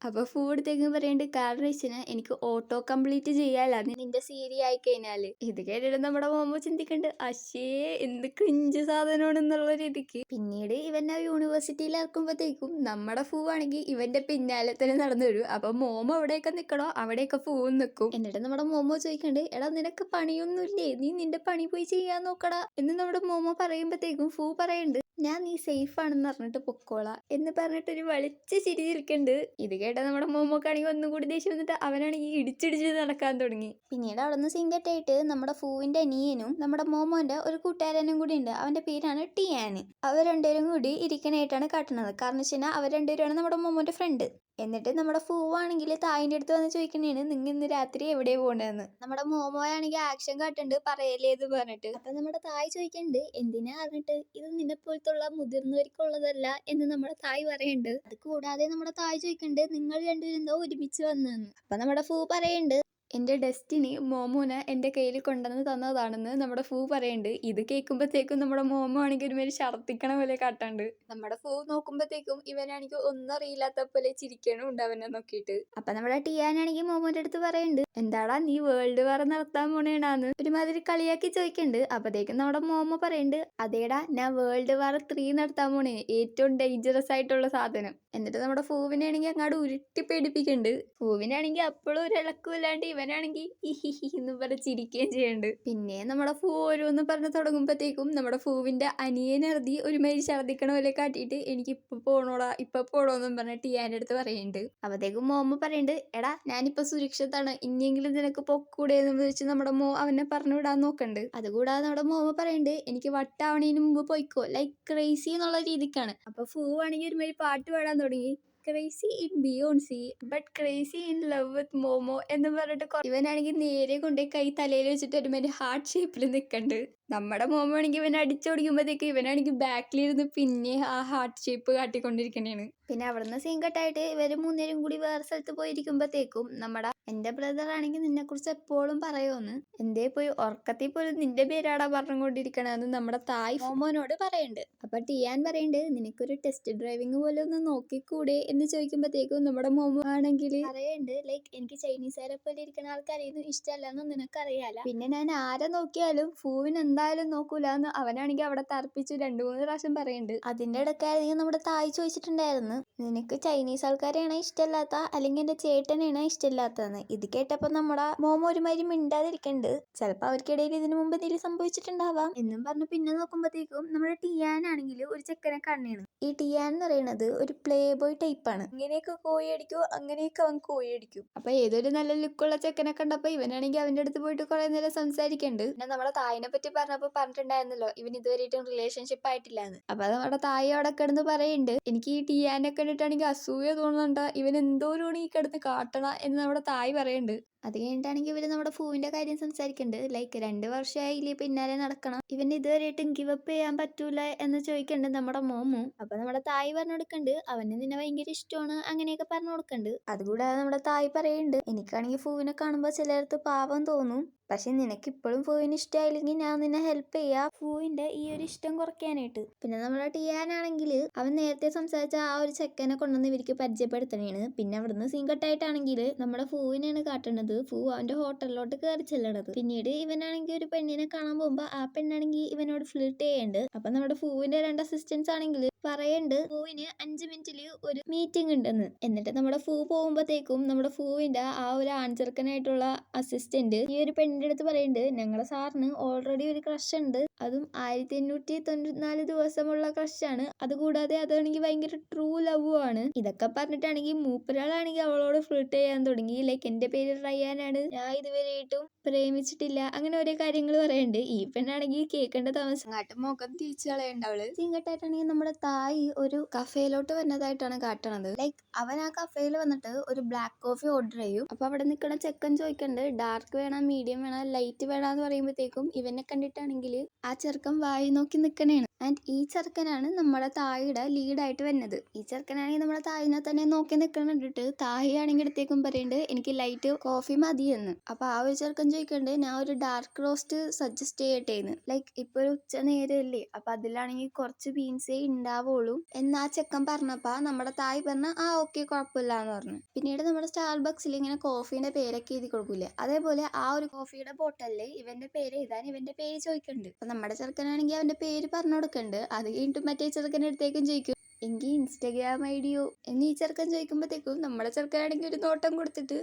അപ്പൊ ഫൂ എടുത്തേക്കും പറയണ്ട്, കാരണം വെച്ചാൽ എനിക്ക് ഓട്ടോ കംപ്ലീറ്റ് ചെയ്യാല്ല നിന്റെ സീരി ആയി കഴിഞ്ഞാല്. ഇത് കേട്ടിട്ട് നമ്മുടെ മോമ ചിന്തിക്കണ്ട്, അശേ എന്ത് ക്രിഞ്ച് സാധനമാണെന്നുള്ള രീതിക്ക്. പിന്നീട് ഇവൻ ആ യൂണിവേഴ്സിറ്റിയിൽ ഇറക്കുമ്പോഴത്തേക്കും നമ്മുടെ ഫൂ ആണെങ്കിൽ ഇവന്റെ പിന്നാലെ തന്നെ നടന്നു വരും. അപ്പൊ മോമ എവിടെയൊക്കെ നിക്കണോ അവിടെയൊക്കെ ഫൂവും നിൽക്കും. എന്നിട്ട് നമ്മുടെ മോമ ചോദിക്കണ്ട്, എടാ നിനക്ക് പണിയൊന്നുമില്ലേ, നീ നിന്റെ പണി പോയി ചെയ്യാൻ നോക്കടാ എന്ന് നമ്മുടെ മോമ പറയുമ്പോഴത്തേക്കും ഫൂ പറയണ്ട്, ഞാൻ നീ സേഫ് ആണെന്ന് പറഞ്ഞിട്ട് പൊക്കോളാം എന്ന് പറഞ്ഞിട്ട് ഒരു വളിച്ച ചിരി ചിരിക്കുന്നുണ്ട്. ഇത് കേട്ട നമ്മുടെ മോമോക്കാണെങ്കിൽ ഒന്നും കൂടി ദേഷ്യം വന്നിട്ട് അവനാണെങ്കിൽ ഇടിച്ചിടിച്ച് നടക്കാൻ തുടങ്ങി. പിന്നീട് അവിടെ നിന്ന് സിങ്കട്ടായിട്ട് നമ്മുടെ ഫൂവിന്റെ അനിയനും നമ്മുടെ മോമോന്റെ ഒരു കൂട്ടുകാരനും കൂടി ഉണ്ട്. അവന്റെ പേരാണ് ടിയാൻ. അവർ രണ്ടുപേരും കൂടി ഇരിക്കാനായിട്ടാണ് കാട്ടുന്നത്. കാരണം വെച്ച് കഴിഞ്ഞാൽ അവർ രണ്ടുപേരാണ് നമ്മുടെ മോമോന്റെ ഫ്രണ്ട്. എന്നിട്ട് നമ്മുടെ ഫൂ ആണെങ്കിൽ തായിന്റെ അടുത്ത് വന്ന് ചോദിക്കണേണ്, നിങ്ങൾ ഇന്ന് രാത്രി എവിടെ പോകണ്ടെന്ന്. നമ്മുടെ മോമോയാണെങ്കിൽ ആക്ഷൻ കാട്ടുണ്ട്, പറയല്ലേ എന്ന് പറഞ്ഞിട്ട്. അപ്പൊ നമ്മുടെ തായ് ചോദിക്കണ്ട്, എന്തിനാ പറഞ്ഞിട്ട്, ഇത് നിന്നെ പോലത്തുള്ള മുതിർന്നവർക്കുള്ളതല്ല എന്ന് നമ്മുടെ തായ് പറയുന്നുണ്ട്. അത് കൂടാതെ നമ്മുടെ തായ് ചോദിക്കണ്ട്, നിങ്ങൾ രണ്ടുപേരും എന്തോ ഒരുമിച്ച് വന്നെന്ന്. അപ്പൊ നമ്മുടെ ഫൂ പറയുന്നുണ്ട്, എൻ്റെ ഡെസ്റ്റിനി മോമോനെ എൻ്റെ കയ്യിൽ കൊണ്ടുവന്ന് തന്നതാണെന്ന് നമ്മുടെ ഫൂ പറയുന്നുണ്ട്. ഇത് കേൾക്കുമ്പോഴത്തേക്കും നമ്മുടെ മോമോ ആണെങ്കിൽ ഒരുമാതിരി ഛർദ്ദിക്കണ പോലെ കാട്ടാണ്ട്. നമ്മുടെ ഫൂ നോക്കുമ്പോഴത്തേക്കും ഇവനാണെങ്കിൽ ഒന്നും അറിയില്ലാത്ത പോലെ ചിരിക്കണുണ്ട് അവനെ നോക്കിയിട്ട്. അപ്പൊ നമ്മുടെ ടിയാനാണെങ്കിൽ മോമോന്റെ അടുത്ത് പറയുന്നുണ്ട്, എന്താടാ നീ വേൾഡ് വാർ നടത്താൻ പോണേണാന്ന് ഒരുമാതിരി കളിയാക്കി ചോദിക്കുന്നുണ്ട്. അപ്പത്തേക്കും നമ്മുടെ മോമോ പറയുന്നുണ്ട്, അതേടാ ഞാൻ വേൾഡ് വാർ 3 നടത്താൻ പോണേ, ഏറ്റവും ഡേഞ്ചറസ് ആയിട്ടുള്ള സാധനം. എന്നിട്ട് നമ്മുടെ ഫൂവിനെ ആണെങ്കിൽ അങ്ങോട്ട് ഉരുട്ടി പേടിപ്പിക്കുന്നുണ്ട്. ഫൂവിനാണെങ്കിൽ അപ്പോഴും ഒരു ഇളക്കുമില്ലാണ്ട് ഇവനാണെങ്കിൽ ഹിഹിഹി എന്ന് പറഞ്ഞ് ചിരിക്കുകയും ചെയ്യുന്നുണ്ട്. പിന്നെ നമ്മുടെ ഫൂ ഓരോന്ന് പറഞ്ഞ് തുടങ്ങുമ്പോഴത്തേക്കും നമ്മുടെ ഫൂവിന്റെ അനിയനെറുതി ഒരുമാതിരി ഛർദ്ദിക്കണ പോലെ കാട്ടിയിട്ട്, എനിക്ക് ഇപ്പൊ പോണോടാ ഇപ്പൊ പോണോന്നും പറഞ്ഞ് ടിയാന്റെ അടുത്ത് പറയുന്നുണ്ട്. അപ്പത്തേക്കും മോമ പറയുന്നുണ്ട്, എടാ ഞാനിപ്പോ സുരക്ഷിതാണ്, ഇനിയെങ്കിലും നിനക്ക് പൊക്കൂടെ എന്ന് വെച്ച് നമ്മുടെ അവനെ പറഞ്ഞു വിടാൻ നോക്കണ്ട്. അതുകൂടാതെ നമ്മുടെ മോമ പറയുന്നുണ്ട്, എനിക്ക് വട്ടാവണേന് മുമ്പ് പോയിക്കോ, ലൈക്ക് ക്രേസി എന്നുള്ള രീതിക്കാണ്. അപ്പൊ ഫൂ ആണെങ്കിൽ ഒരുമാതിരി പാട്ട് പാടാൻ തുടങ്ങി, crazy in ബിയോൺസി but crazy in love with momo എന്ന് പറഞ്ഞിട്ട് ഇവനാണെങ്കിൽ നേരെ കൊണ്ടുപോയി കൈ തലയിൽ വെച്ചിട്ട് ഒരുമാതിരി ഹാർട്ട് ഷേപ്പിൽ നിൽക്കണ്ട്. നമ്മുടെ മോമോ ആണെങ്കിൽ ഇവനെ അടിച്ചോടിക്കുമ്പോഴത്തേക്ക് ഇവനാണെങ്കിൽ ബാക്കിലിരുന്ന് പിന്നെ ആ ഹാർട്ട് ഷേപ്പ് കാട്ടിക്കൊണ്ടിരിക്കണേണ്. പിന്നെ അവിടുന്ന് സീൻ കട്ടായിട്ട് ഇവര് മൂന്നേരും കൂടി വേറെ സ്ഥലത്ത് പോയിരിക്കുമ്പോഴത്തേക്കും നമ്മുടെ എന്റെ ബ്രദർ ആണെങ്കിൽ നിന്നെ കുറിച്ച് എപ്പോഴും പറയുമെന്ന്, എന്തേ പോയി ഉറക്കത്തിൽ പോലും നിന്റെ പേരാടാ പറഞ്ഞുകൊണ്ടിരിക്കണെന്ന് നമ്മുടെ തായ് മോമോനോട് പറയുന്നുണ്ട്. അപ്പൊ ടിയാൻ പറയുന്നുണ്ട്, നിനക്കൊരു ടെസ്റ്റ് ഡ്രൈവിംഗ് പോലെ ഒന്ന് നോക്കിക്കൂടെ എന്ന് ചോദിക്കുമ്പോഴത്തേക്കും നമ്മുടെ മോമോ ആണെങ്കിൽ പറയുന്നുണ്ട്, ലൈക്ക് എനിക്ക് ചൈനീസുകാരെ പോലെ ഇരിക്കുന്ന ആൾക്കാരെയൊന്നും ഇഷ്ടമല്ലെന്ന് നിനക്കറിയാല, പിന്നെ ഞാൻ ആരെ നോക്കിയാലും ഫൂവിന് എന്തായാലും നോക്കൂല എന്ന് അവനാണെങ്കിൽ അവിടെ തർപ്പിച്ചു 2-3 പ്രാവശ്യം പറയുന്നുണ്ട്. അതിന്റെ ഇടയ്ക്കാണെങ്കിൽ നമ്മുടെ തായ് ചോദിച്ചിട്ടുണ്ടായിരുന്നു, നിനക്ക് ചൈനീസ് ആൾക്കാരെയാണോ ഇഷ്ടമല്ലാത്ത അല്ലെങ്കിൽ എന്റെ ചേട്ടനെയാണോ ഇഷ്ടമില്ലാത്തതെന്ന്. ഇത് കേട്ടപ്പോ നമ്മുടെ മോമോ ഒരുമാതിരി മിണ്ടാതിരിക്കണ്ട്, ചിലപ്പോ അവർക്കിടയിൽ ഇതിനു മുമ്പ് എന്തെങ്കിലും സംഭവിച്ചിട്ടുണ്ടാവാം എന്നും പറഞ്ഞ് പിന്നെ നോക്കുമ്പോഴത്തേക്കും നമ്മുടെ ടിയാൻ ആണെങ്കിൽ ഒരു ചെക്കനെ കണ്ണാണ്. ഈ ടിയാൻ എന്ന് പറയുന്നത് ഒരു പ്ലേ ബോയ് ടൈപ്പാണ്. ഇങ്ങനെയൊക്കെ കോഴി അടിക്കും, അങ്ങനെയൊക്കെ അവൻ കോഴി അടിക്കും. അപ്പൊ ഏതൊരു നല്ല ലുക്കുള്ള ചെക്കനെ കണ്ടപ്പോ ഇവനാണെങ്കിൽ അവന്റെ അടുത്ത് പോയിട്ട് കുറെ നേരം സംസാരിക്കണ്ട്. പിന്നെ നമ്മുടെ തായിനെ പറ്റി പറഞ്ഞപ്പോ പറഞ്ഞിട്ടുണ്ടായിരുന്നല്ലോ ഇവൻ ഇതുവരെയായിട്ടും റിലേഷൻഷിപ്പ് ആയിട്ടില്ലാന്ന്. അപ്പൊ നമ്മുടെ തായി അവിടെ കിടന്ന് പറയുന്നുണ്ട്, എനിക്ക് ഈ ടിയാനെ കണ്ടിട്ടാണെങ്കിൽ അസൂയ തോന്നുന്നുണ്ട്, ഇവൻ എന്തോരാണ് ഈ കിടന്ന് കാട്ടണ എന്ന് നമ്മുടെ തായ് പറയുന്നുണ്ട്. അത് കഴിഞ്ഞിട്ടാണെങ്കിൽ ഇവര് നമ്മുടെ ഫൂവിന്റെ കാര്യം സംസാരിക്കുന്നുണ്ട്. ലൈക്ക് 2 വർഷമായില്ലേ പിന്നാലെ നടക്കണം, ഇവന് ഇതുവരെയായിട്ടും ഗിവപ്പ് ചെയ്യാൻ പറ്റൂല എന്ന് ചോദിക്കുന്നുണ്ട് നമ്മുടെ മോമു. അപ്പൊ നമ്മുടെ തായ് പറഞ്ഞു കൊടുക്കുന്നുണ്ട്, അവന് നിന്നെ ഭയങ്കര ഇഷ്ടമാണ് അങ്ങനെയൊക്കെ പറഞ്ഞു കൊടുക്കുന്നുണ്ട്. അതുകൂടാതെ നമ്മുടെ തായ് പറയുന്നുണ്ട്, എനിക്കാണെങ്കിൽ ഫൂവിനെ കാണുമ്പോൾ ചിലർക്ക് പാവം തോന്നും, പക്ഷെ നിനക്ക് ഇപ്പോഴും ഫൂവിന് ഇഷ്ടമായില്ലെങ്കിൽ ഞാൻ നിന്നെ ഹെൽപ്പ് ചെയ്യാം ഫൂവിന്റെ ഈ ഒരു ഇഷ്ടം കുറയ്ക്കാനായിട്ട്. പിന്നെ നമ്മുടെ ടിയാനാണെങ്കിൽ അവൻ നേരത്തെ സംസാരിച്ച ആ ഒരു ചെക്കനെ കൊണ്ടുവന്ന് ഇവർക്ക് പരിചയപ്പെടുത്തണേണ്. പിന്നെ അവിടുന്ന് സീൻ കട്ടായിട്ടാണെങ്കിൽ നമ്മുടെ ഫൂവിനെയാണ് കാട്ടുന്നത്. ഫൂ അവന്റെ ഹോട്ടലിലോട്ട് കയറി ചെല്ലണത്. പിന്നീട് ഇവനാണെങ്കിൽ ഒരു പെണ്ണിനെ കാണാൻ പോകുമ്പോ ആ പെണ്ണാണെങ്കിൽ ഇവനോട് ഫ്ലിർട്ട് ചെയ്യുന്നുണ്ട്. അപ്പൊ നമ്മുടെ ഫൂവിന്റെ 2 അസിസ്റ്റൻസ് ആണെങ്കിൽ പറയുന്നുണ്ട്, ഫൂവിന് 5 മിനിറ്റില് ഒരു മീറ്റിംഗ് ഉണ്ടെന്ന്. എന്നിട്ട് നമ്മുടെ ഫൂ പോകുമ്പോഴത്തേക്കും നമ്മുടെ ഫൂവിന്റെ ആ ഒരു ആൺചെറുക്കനായിട്ടുള്ള അസിസ്റ്റന്റ് ഈ ഒരു പെണ്ണിന്റെ എൻ്റെ അടുത്ത് പറയുന്നുണ്ട് ഞങ്ങളുടെ സാറിന് ഓൾറെഡി ഒരു ക്രഷ് ഉണ്ട്, അതും 1894 ദിവസമുള്ള ക്രഷാണ്. അതുകൂടാതെ അതാണെങ്കിൽ ഭയങ്കര ട്രൂ ലവ് ആണ്. ഇതൊക്കെ പറഞ്ഞിട്ടാണെങ്കിൽ മൂപ്പരാളാണെങ്കിൽ അവളോട് ഫ്ലിർട്ട് ചെയ്യാൻ തുടങ്ങി. ലൈക്ക് എൻ്റെ പേര് റയ്യാനാണ്, ഞാൻ ഇതുവരെയായിട്ടും പ്രേമിച്ചിട്ടില്ല, അങ്ങനെ ഓരോ കാര്യങ്ങൾ പറയുന്നുണ്ട്. ഈ പെണ്ണാണെങ്കിൽ കേൾക്കേണ്ട താമസം അങ്ങാട്ട് മുഖം തിരിച്ചു കളയണ്ട. അവള് സീങ്കട്ടായിട്ടാണെങ്കിൽ നമ്മുടെ തായി ഒരു കഫേയിലോട്ട് വന്നതായിട്ടാണ് കാട്ടണത്. ലൈക്ക് അവൻ ആ കഫേയിൽ വന്നിട്ട് ഒരു ബ്ലാക്ക് കോഫി ഓർഡർ ചെയ്യും. അപ്പൊ അവിടെ നിൽക്കുന്ന ചെക്കൻ ചോദിക്കണ്ട് ഡാർക്ക് വേണം, മീഡിയം വേണം, ലൈറ്റ് വേണമെന്ന് പറയുമ്പോഴത്തേക്കും ഇവനെ കണ്ടിട്ടാണെങ്കിൽ ആ ചെറുക്കൻ വായി നോക്കി നിൽക്കണേണ്. ആൻഡ് ഈ ചെറുക്കനാണ് നമ്മുടെ തായിയുടെ ലീഡായിട്ട് വരുന്നത്. ഈ ചെറുക്കനാണെങ്കിൽ നമ്മുടെ തായിനെ തന്നെ നോക്കി നിൽക്കണിട്ട് തായി ആണെങ്കിൽ അടുത്തേക്കും പറയുന്നുണ്ട് എനിക്ക് ലൈറ്റ് കോഫി മതി എന്ന്. അപ്പൊ ആ ഒരു ചെറുക്കൻ ചോദിക്കണ്ട് ഞാൻ ഒരു ഡാർക്ക് റോസ്റ്റ് സജസ്റ്റ് ചെയ്യട്ടെ എന്ന്. ലൈക്ക് ഇപ്പൊ ഒരു ഉച്ച നേരമല്ലേ, അപ്പൊ അതിലാണെങ്കിൽ കുറച്ച് ബീൻസേ ഉണ്ടാവുള്ളൂ എന്നാ ചെക്കൻ പറഞ്ഞപ്പോ നമ്മുടെ തായി പറഞ്ഞ ആ ഓക്കെ കുഴപ്പമില്ല എന്ന് പറഞ്ഞു. പിന്നീട് നമ്മുടെ സ്റ്റാർബക്സിൽ ഇങ്ങനെ കോഫീന്റെ പേരൊക്കെ എഴുതി കൊടുക്കൂലേ, അതേപോലെ ആ ഒരു കോഫിയുടെ ബോട്ടലില് ഇവന്റെ പേര് എഴുതാൻ ഇവന്റെ പേര് ചോദിക്കുന്നുണ്ട്. അപ്പൊ നമ്മുടെ ചെറുക്കനാണെങ്കിൽ അവന്റെ പേര് പറഞ്ഞു കൊടുക്കുന്നുണ്ട്. അത് കഴിഞ്ഞിട്ട് മറ്റേ ചെറുക്കൻ്റെ അടുത്തേക്കും ചോദിക്കും എങ്കിൽ ഇൻസ്റ്റഗ്രാം ഐഡിയോ എന്ന് ഈ ചെറുക്കൻ ചോദിക്കുമ്പോഴത്തേക്കും നമ്മുടെ ചെറുക്കനാണെങ്കിൽ ഒരു നോട്ടം കൊടുത്തിട്ട്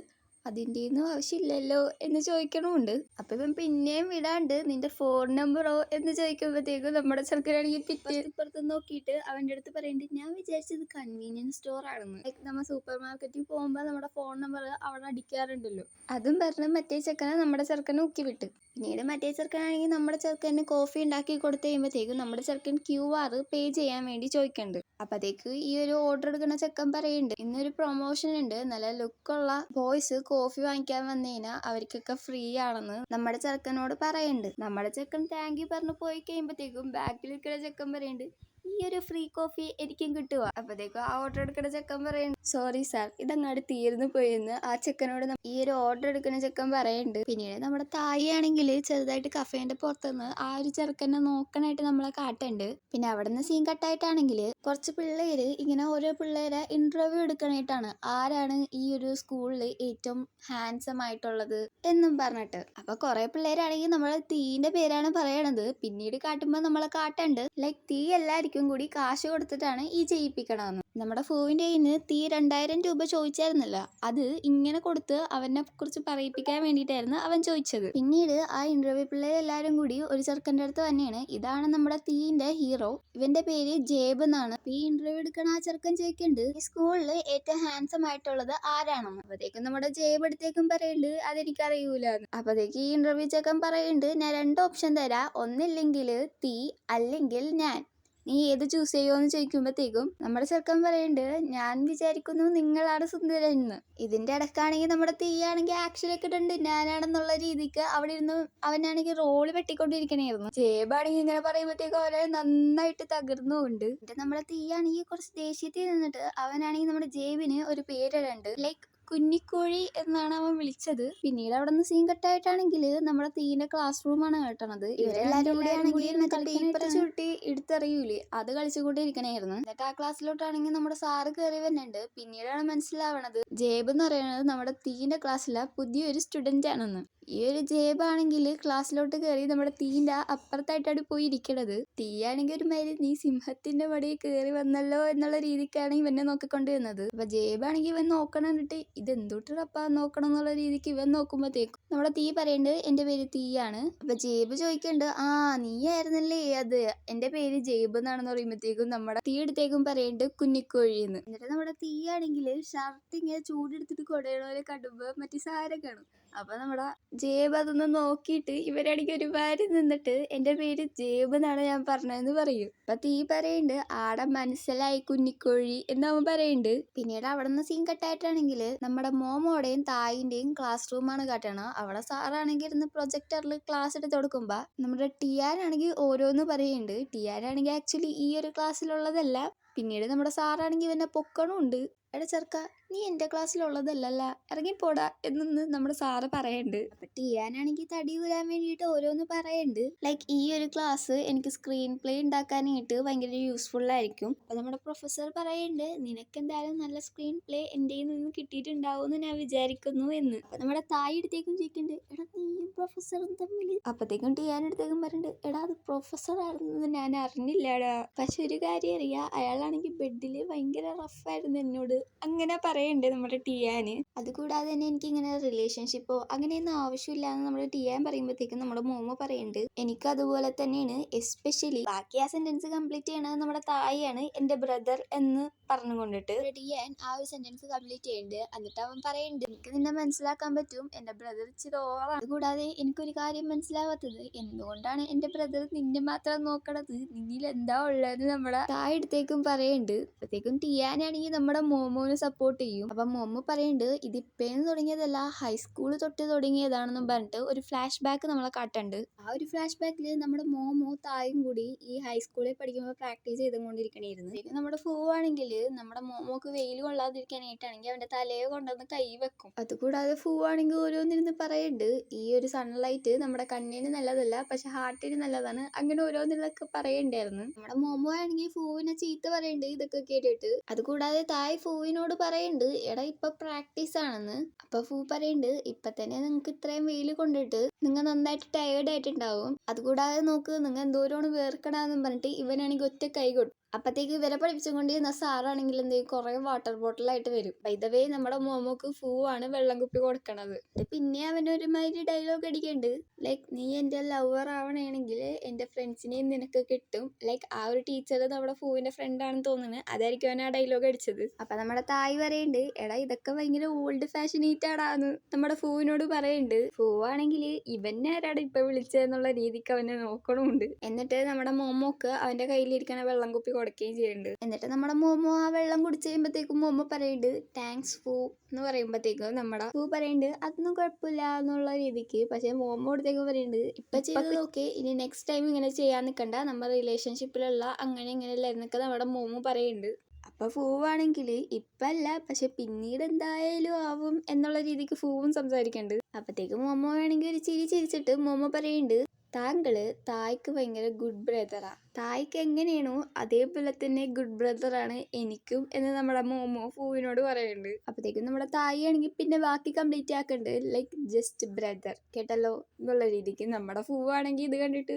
അതിൻ്റെ ഒന്നും ആവശ്യമില്ലല്ലോ എന്ന് ചോദിക്കണമുണ്ട്. അപ്പൊ ഇവൻ പിന്നെയും വിടാണ്ട് നിന്റെ ഫോൺ നമ്പറോ എന്ന് ചോദിക്കുമ്പോഴത്തേക്കും നമ്മുടെ ചെറുക്കനാണെങ്കിൽ പിറ്റേപ്പുറത്ത് നോക്കിയിട്ട് അവൻ്റെ അടുത്ത് പറയുന്നുണ്ട് ഞാൻ വിചാരിച്ചത് കൺവീനിയൻസ് സ്റ്റോർ ആണെന്ന്. ലൈക്ക് നമ്മൾ സൂപ്പർ മാർക്കറ്റിൽ പോകുമ്പോൾ നമ്മുടെ ഫോൺ നമ്പർ അവിടെ അടിക്കാറുണ്ടല്ലോ. അതും പറഞ്ഞ് മറ്റേ ചെറുക്കനെ നമ്മുടെ ചെറുക്കനെ ഊക്കി വിട്ട്. പിന്നീട് മറ്റേ ചെറുക്കനാണെങ്കിൽ നമ്മുടെ ചെറുക്കന് കോഫി ഉണ്ടാക്കി കൊടുത്തു കഴിയുമ്പോഴത്തേക്കും നമ്മുടെ ചെറുക്കൻ QR പേ ചെയ്യാൻ വേണ്ടി ചോദിക്കുന്നുണ്ട്. അപ്പത്തേക്ക് ഈ ഒരു ഓർഡർ എടുക്കുന്ന ചെക്കൻ പറയുന്നുണ്ട് ഇന്നൊരു പ്രൊമോഷൻ ഉണ്ട്, നല്ല ലുക്കുള്ള ബോയ്സ് കോഫി വാങ്ങിക്കാൻ വന്നു കഴിഞ്ഞാൽ അവർക്കൊക്കെ ഫ്രീ ആണെന്ന് നമ്മുടെ ചെറുക്കനോട് പറയുന്നുണ്ട്. നമ്മുടെ ചെക്കൻ താങ്ക് യു പറഞ്ഞു പോയി കഴിയുമ്പോഴത്തേക്കും ബാക്കിൽ നിൽക്കുന്ന ചെക്കൻ പറയുന്നുണ്ട് ഈ ഒരു ഫ്രീ കോഫി എനിക്കും കിട്ടുക. അപ്പത്തേക്കും ആ ഓർഡർ എടുക്കുന്ന ചെക്കൻ പറയുന്നുണ്ട് സോറി സാർ ഇതങ്ങാട് തീർന്നു പോയെന്ന് ആ ചെക്കനോട് ഈ ഒരു ഓർഡർ എടുക്കുന്ന ചെക്കൻ പറയുന്നുണ്ട്. പിന്നീട് നമ്മുടെ തായി ആണെങ്കിൽ ചെറുതായിട്ട് കഫേന്റെ പുറത്തുനിന്ന് ആ ഒരു ചെറുക്കനെ നോക്കണായിട്ട് നമ്മളെ കാട്ടുണ്ട്. പിന്നെ അവിടെ നിന്ന് സീൻ കട്ടായിട്ടാണെങ്കിൽ കുറച്ച് പിള്ളേര് ഇങ്ങനെ ഓരോ പിള്ളേരെ ഇന്റർവ്യൂ എടുക്കണായിട്ടാണ് ആരാണ് ഈ ഒരു സ്കൂളിൽ ഏറ്റവും ഹാൻസം ആയിട്ടുള്ളത് എന്നും പറഞ്ഞിട്ട്. അപ്പൊ കുറെ പിള്ളേരാണെങ്കിൽ നമ്മളെ തീന്റെ പേരാണ് പറയണത്. പിന്നീട് കാട്ടുമ്പോ നമ്മളെ കാട്ടുണ്ട് ലൈക്ക് തീ എല്ലാവർക്കും കൂടി കാശ് കൊടുത്തിട്ടാണ് ഈ ചെയ്യിപ്പിക്കണമെന്ന്. നമ്മുടെ ഫോവിന്റെ കയ്യിൽ നിന്ന് തീ 2000 രൂപ ചോദിച്ചായിരുന്നല്ലോ, അത് ഇങ്ങനെ കൊടുത്ത് അവനെ കുറിച്ച് പറയിപ്പിക്കാൻ വേണ്ടിയിട്ടായിരുന്നു അവൻ ചോദിച്ചത്. പിന്നീട് ആ ഇന്റർവ്യൂ പിള്ളേരെല്ലാരും കൂടി ഒരു ചെറുക്കൻ്റെ അടുത്ത് തന്നെയാണ് ഇതാണ് നമ്മുടെ തീന്റെ ഹീറോ, ഇവന്റെ പേര് ജേബ് എന്നാണ്. ഈ ഇന്റർവ്യൂ എടുക്കണ ആ ചെറുക്കൻ ചോദിക്കുന്നുണ്ട് ഈ സ്കൂളിൽ ഏറ്റവും ഹാൻസം ആയിട്ടുള്ളത് ആരാണെന്ന്. അപ്പത്തേക്കും നമ്മുടെ ജേബ് എടുത്തേക്കും പറയുന്നുണ്ട് അതെനിക്കറിയൂലെന്ന്. അപ്പത്തേക്ക് ഈ ഇന്റർവ്യൂ ചെക്കൻ പറയുന്നുണ്ട് ഞാൻ 2 ഓപ്ഷൻ തരാം, ഒന്നില്ലെങ്കിൽ തീ അല്ലെങ്കിൽ ഞാൻ, നീ ഏത് ചൂസ് ചെയ്യുമോന്ന് ചോദിക്കുമ്പോഴത്തേക്കും നമ്മുടെ ചെറുക്കൻ പറയുന്നുണ്ട് ഞാൻ വിചാരിക്കുന്നു നിങ്ങളാണ് സുന്ദരൻ എന്ന്. ഇതിന്റെ ഇടക്കാണെങ്കിൽ നമ്മുടെ തീയാണെങ്കിൽ ആക്ഷനൊക്കെ ഇട്ടുണ്ട് ഞാനാണെന്നുള്ള രീതിക്ക് അവിടെ ഇരുന്ന് അവനാണെങ്കിൽ റോള് വെട്ടിക്കൊണ്ടിരിക്കണായിരുന്നു. ജേബാണെങ്കിൽ ഇങ്ങനെ പറയുമ്പോഴത്തേക്കും അവരെ നന്നായിട്ട് തകർന്നുകൊണ്ട് നമ്മുടെ തീയാണെങ്കിൽ കുറച്ച് ദേഷ്യത്തിൽ നിന്നിട്ട് അവനാണെങ്കിൽ നമ്മുടെ ജേബിന് ഒരു പേരിടുന്നുണ്ട് ലൈക്ക് കുഞ്ഞിക്കോഴി എന്നാണ് അവൻ വിളിച്ചത്. പിന്നീട് അവിടെ നിന്ന് സീൻ കട്ടായിട്ടാണെങ്കിൽ നമ്മുടെ തീന്റെ ക്ലാസ് റൂമാണ് കേട്ടണത്. ഇവരെല്ലാരും കൂടി ആണെങ്കിൽ പേപ്പർ ചുരുട്ടി എടുത്തെറിയൂലേ അത് കളിച്ചുകൊണ്ടിരിക്കണായിരുന്നു. എന്നിട്ട് ആ ക്ലാസ്സിലോട്ടാണെങ്കിൽ നമ്മുടെ സാറ് കയറി വരുന്നുണ്ട്. പിന്നീടാണ് മനസ്സിലാവണത് ജേബ് എന്ന് പറയുന്നത് നമ്മുടെ തീന്റെ ക്ലാസ്സിലെ പുതിയൊരു സ്റ്റുഡന്റ് ആണെന്ന്. ഈ ഒരു ജേബാണെങ്കിൽ ക്ലാസ്സിലോട്ട് കയറി നമ്മുടെ തീന്റെ അപ്പുറത്തായിട്ടാണ് പോയി ഇരിക്കണത്. തീയാണെങ്കിൽ ഒരു മാതിരി നീ സിംഹത്തിന്റെ മടിയിൽ കയറി വന്നല്ലോ എന്നുള്ള രീതിക്കാണ് ഇവനെ നോക്കിക്കൊണ്ടിരുന്നത്. അപ്പൊ ജേബാണെങ്കിൽ ഇവൻ നോക്കണിട്ട് ഇതെന്തോട്ടപ്പാ നോക്കണം എന്നുള്ള രീതിക്ക് ഇവൻ നോക്കുമ്പോഴത്തേക്കും നമ്മുടെ തീ പറയുന്നുണ്ട് എന്റെ പേര് തീയാണ്. അപ്പൊ ജേബ് ചോദിക്കുന്നുണ്ട് ആ നീ ആയിരുന്നല്ലേ അത്, എന്റെ പേര് ജേബ് എന്നാണെന്ന് പറയുമ്പോഴത്തേക്കും നമ്മുടെ തീ എടുത്തേക്കും പറയുന്നുണ്ട് കുഞ്ഞിക്കോഴി എന്ന്. എന്നിട്ട് നമ്മുടെ തീയാണെങ്കിൽ ഷർട്ട് ഇങ്ങനെ ചൂടെടുത്തിട്ട് കൊടയണ പോലെ കടുമ്പോ മറ്റേ സാരം കാണും. അപ്പൊ നമ്മുടെ ജേബ് അതൊന്ന് നോക്കിയിട്ട് ഇവരാണെങ്കിൽ ഒരുപാട് നിന്നിട്ട് എന്റെ പേര് ജേബ് എന്നാണ് ഞാൻ പറഞ്ഞതെന്ന് പറയും. അപ്പൊ തീ പറയുന്നുണ്ട് ആടെ മനസ്സിലായി കുഞ്ഞിക്കോഴി എന്ന് അവൻ പറയുന്നുണ്ട്. പിന്നീട് അവിടെ നിന്ന് സീൻ കട്ടായിട്ടാണെങ്കിൽ നമ്മുടെ മോമോടെയും തായിന്റെയും ക്ലാസ് റൂമാണ് കാട്ടണം. അവിടെ സാറാണെങ്കിൽ ഇരുന്ന് പ്രൊജക്ടറിൽ ക്ലാസ് എടുത്ത് കൊടുക്കുമ്പോ നമ്മുടെ ടിയാനാണെങ്കിൽ ഓരോന്ന് പറയുന്നുണ്ട്. ടിയാനാണെങ്കിൽ ആക്ച്വലി ഈ ഒരു ക്ലാസ്സിലുള്ളതല്ല. പിന്നീട് നമ്മുടെ സാറാണെങ്കിൽ ഇവനെ പൊക്കണമുണ്ട്. എടാ ചെറുക്ക നീ എൻ്റെ ക്ലാസ്സിലുള്ളതല്ലല്ല ഇറങ്ങിപ്പോടാ എന്നൊന്ന് നമ്മുടെ സാറ് പറയുന്നുണ്ട്. അപ്പൊ ടിയാനാണെങ്കിൽ തടി ഊരാൻ വേണ്ടിയിട്ട് ഓരോന്ന് പറയുന്നുണ്ട് ലൈക്ക് ഈ ഒരു ക്ലാസ് എനിക്ക് സ്ക്രീൻ പ്ലേ ഉണ്ടാക്കാനായിട്ട് ഭയങ്കര യൂസ്ഫുൾ ആയിരിക്കും. അപ്പൊ നമ്മുടെ പ്രൊഫസർ പറയുന്നുണ്ട് നിനക്ക് എന്തായാലും നല്ല സ്ക്രീൻ പ്ലേ എൻ്റെ നിന്ന് കിട്ടിയിട്ടുണ്ടാവും എന്ന് ഞാൻ വിചാരിക്കുന്നു എന്ന്. അപ്പൊ നമ്മുടെ തായി എടുത്തേക്കും ചോദിക്കുന്നുണ്ട് എടാ നീയും പ്രൊഫസറും തമ്മിൽ. അപ്പത്തേക്കും ടിയാൻ എടുത്തേക്കും പറയുന്നുണ്ട് എടാ അത് പ്രൊഫസർ ആണെന്ന് ഞാൻ അറിഞ്ഞില്ലടാ, പക്ഷെ ഒരു കാര്യം അറിയാം അയാളാണെങ്കിൽ ബെഡില് ഭയങ്കര റഫായിരുന്നു എന്നോട് അങ്ങനെ പറയും. പറയുന്നുണ്ട് നമ്മുടെ ടിയാന്. അതുകൂടാതെ തന്നെ എനിക്ക് ഇങ്ങനെ റിലേഷൻഷിപ്പോ അങ്ങനെയൊന്നും ആവശ്യമില്ല എന്ന് നമ്മുടെ ടിയാൻ പറയുമ്പോഴത്തേക്കും നമ്മുടെ മോമോ പറയുന്നുണ്ട് എനിക്ക് അതുപോലെ തന്നെയാണ്. എസ്പെഷ്യലി ബാക്കി ആ സെന്റൻസ് കംപ്ലീറ്റ് ചെയ്യണത് നമ്മുടെ തായിയാണ്, എന്റെ ബ്രദർ എന്ന് പറഞ്ഞുകൊണ്ടിട്ട് ടിയാൻ ആ ഒരു സെന്റൻസ് കംപ്ലീറ്റ് ചെയ്യുന്നുണ്ട്. എന്നിട്ട് അവൻ പറയുന്നുണ്ട് എനിക്ക് നിന്നെ മനസ്സിലാക്കാൻ പറ്റും, എന്റെ ബ്രദർ ഇച്ചിരി ഓവറാണ്. കൂടാതെ എനിക്കൊരു കാര്യം മനസ്സിലാവാത്തത്, എന്തുകൊണ്ടാണ് എന്റെ ബ്രദർ നിന്നെ മാത്രം നോക്കണത്, നിന്നിൽ എന്താ ഉള്ളത് നമ്മുടെ താഴെ അടുത്തേക്കും പറയുന്നുണ്ട്. അപ്പോഴത്തേക്കും ടിയാനാണെങ്കിൽ നമ്മുടെ മോമോനെ സപ്പോർട്ട് ചെയ്യും. അപ്പൊ മോമോ പറയുന്നുണ്ട് ഇതിപ്പേന്ന് തുടങ്ങിയതല്ല, ഹൈസ്കൂൾ തൊട്ട് തുടങ്ങിയതാണെന്നും പറഞ്ഞിട്ട് ഒരു ഫ്ലാഷ് ബാക്ക് നമ്മളെ കാട്ടുണ്ട്. ആ ഒരു ഫ്ലാഷ് ബാക്കിൽ നമ്മുടെ മോമോ തായും കൂടി ഈ ഹൈസ്കൂളിൽ പഠിക്കുമ്പോൾ പ്രാക്ടീസ് ചെയ്തുകൊണ്ടിരിക്കണായിരുന്നു. നമ്മുടെ ഫൂ ആണെങ്കിൽ നമ്മുടെ മോമോക്ക് വെയിൽ കൊള്ളാതിരിക്കാനായിട്ടാണെങ്കിൽ അവന്റെ തലയെ കൊണ്ടുവന്ന് കൈ വെക്കും. അതുകൂടാതെ ഫൂ ആണെങ്കിൽ ഓരോന്നിരുന്ന് പറയുന്നുണ്ട് ഈ ഒരു സൺലൈറ്റ് നമ്മുടെ കണ്ണിന് നല്ലതല്ല പക്ഷെ ഹാർട്ടിന് നല്ലതാണ്, അങ്ങനെ ഓരോന്നിലൊക്കെ പറയണ്ടായിരുന്നു. നമ്മുടെ മോമോ ആണെങ്കിൽ ഫൂവിനെ ചീത്ത പറയുന്നുണ്ട് ഇതൊക്കെ കേട്ടിട്ട്. അതുകൂടാതെ തായ് ഫൂവിനോട് പറയുന്നുണ്ട് എടാ ഇപ്പൊ പ്രാക്ടീസ് ആണെന്ന്. അപ്പൊ ഫൂ പറയുന്നുണ്ട് ഇപ്പൊ തന്നെ നിങ്ങൾക്ക് ഇത്രയും വെയിൽ കൊണ്ടിട്ട് നിങ്ങൾ നന്നായിട്ട് ടയേർഡ് ആയിട്ടുണ്ടാവും, അതുകൂടാതെ നോക്ക് നിങ്ങൾ എന്തോരമാണ് വേർക്കണമെന്നും പറഞ്ഞിട്ട് ഇവനാണെങ്കിൽ ഒറ്റ കൈ കൊടുക്കും. അപ്പത്തേക്ക് ഇവരെ പഠിപ്പിച്ചുകൊണ്ടിരുന്ന സാറാണെങ്കിൽ എന്തെങ്കിലും കുറെ വാട്ടർ ബോട്ടിലായിട്ട് വരും. വൈദവേ നമ്മുടെ മോമോക്ക് ഫൂ ആണ് വെള്ളം കുപ്പി കൊടുക്കണത്. പിന്നെ അവനൊരുമാതിരി ഡയലോഗ് അടിക്കുന്നുണ്ട് ലൈക്ക് നീ എന്റെ ലവർ ആവണമെങ്കിൽ എന്റെ ഫ്രണ്ട്സിനെയും നിനക്ക് കിട്ടും. ലൈക്ക് ആ ഒരു ടീച്ചർ നമ്മുടെ ഫൂവിന്റെ ഫ്രണ്ട് ആണെന്ന് തോന്നുന്നു, അതായിരിക്കും അവൻ ആ ഡയലോഗ് അടിച്ചത്. അപ്പൊ നമ്മുടെ തായ് പറയുന്നുണ്ട് എടാ ഇതൊക്കെ ഭയങ്കര ഓൾഡ് ഫാഷൻ ഈറ്റാടാന്ന് നമ്മുടെ ഫൂവിനോട് പറയുന്നുണ്ട്. ഫൂ ആണെങ്കിൽ ഇവനെ ആരാണ് ഇപ്പൊ വിളിച്ചതെന്നുള്ള രീതിക്ക് അവനെ നോക്കണമുണ്ട്. എന്നിട്ട് നമ്മുടെ മോമോക്ക് അവന്റെ കയ്യിലിരിക്കണ വെള്ളം കുപ്പി കൊടുക്കുകയും ചെയ്യുന്നുണ്ട്. എന്നിട്ട് നമ്മുടെ മോമോ ആ വെള്ളം കുടിച്ച് കഴിയുമ്പോഴത്തേക്കും മോമോ പറയുന്നുണ്ട് താങ്ക്സ് ഫൂ എന്ന് പറയുമ്പോഴത്തേക്കും നമ്മുടെ ഫൂ പറയുന്നുണ്ട് അതൊന്നും കുഴപ്പമില്ല എന്നുള്ള രീതിക്ക്. പക്ഷെ മോമോ അടുത്തേക്ക് പറയുന്നുണ്ട് ഇപ്പൊ ചെയ്തതൊക്കെ ഇനി നെക്സ്റ്റ് ടൈം ഇങ്ങനെ ചെയ്യാൻ നിൽക്കണ്ട, നമ്മുടെ റിലേഷൻഷിപ്പിലുള്ള അങ്ങനെ ഇങ്ങനെയല്ല എന്നൊക്കെ നമ്മുടെ മോമോ പറയുന്നുണ്ട്. അപ്പൊ ഫൂവാണെങ്കിൽ ഇപ്പല്ല പക്ഷെ പിന്നീട് എന്തായാലും ആവും എന്നുള്ള രീതിക്ക് ഫൂവും സംസാരിക്കുന്നുണ്ട്. അപ്പത്തേക്കും മോമോ ആണെങ്കിൽ ഒരു ചിരി ചിരിച്ചിട്ട് മോമോ പറയുന്നുണ്ട് താങ്കള് തായ്ക്ക് ഭയങ്കര ഗുഡ് ബ്രദറാ, തായ്ക്ക് എങ്ങനെയാണോ അതേപോലെ തന്നെ ഗുഡ് ബ്രദറാണ് എനിക്കും എന്ന് നമ്മുടെ മോമോ ഫൂവിനോട് പറയുന്നുണ്ട്. അപ്പത്തേക്കും നമ്മുടെ തായി ആണെങ്കിൽ പിന്നെ ബാക്കി കംപ്ലീറ്റ് ആക്കുന്നുണ്ട് ലൈക്ക് ജസ്റ്റ് ബ്രദർ കേട്ടല്ലോ എന്നുള്ള രീതിക്ക്. നമ്മുടെ ഫൂവാണെങ്കിൽ ഇത് കണ്ടിട്ട്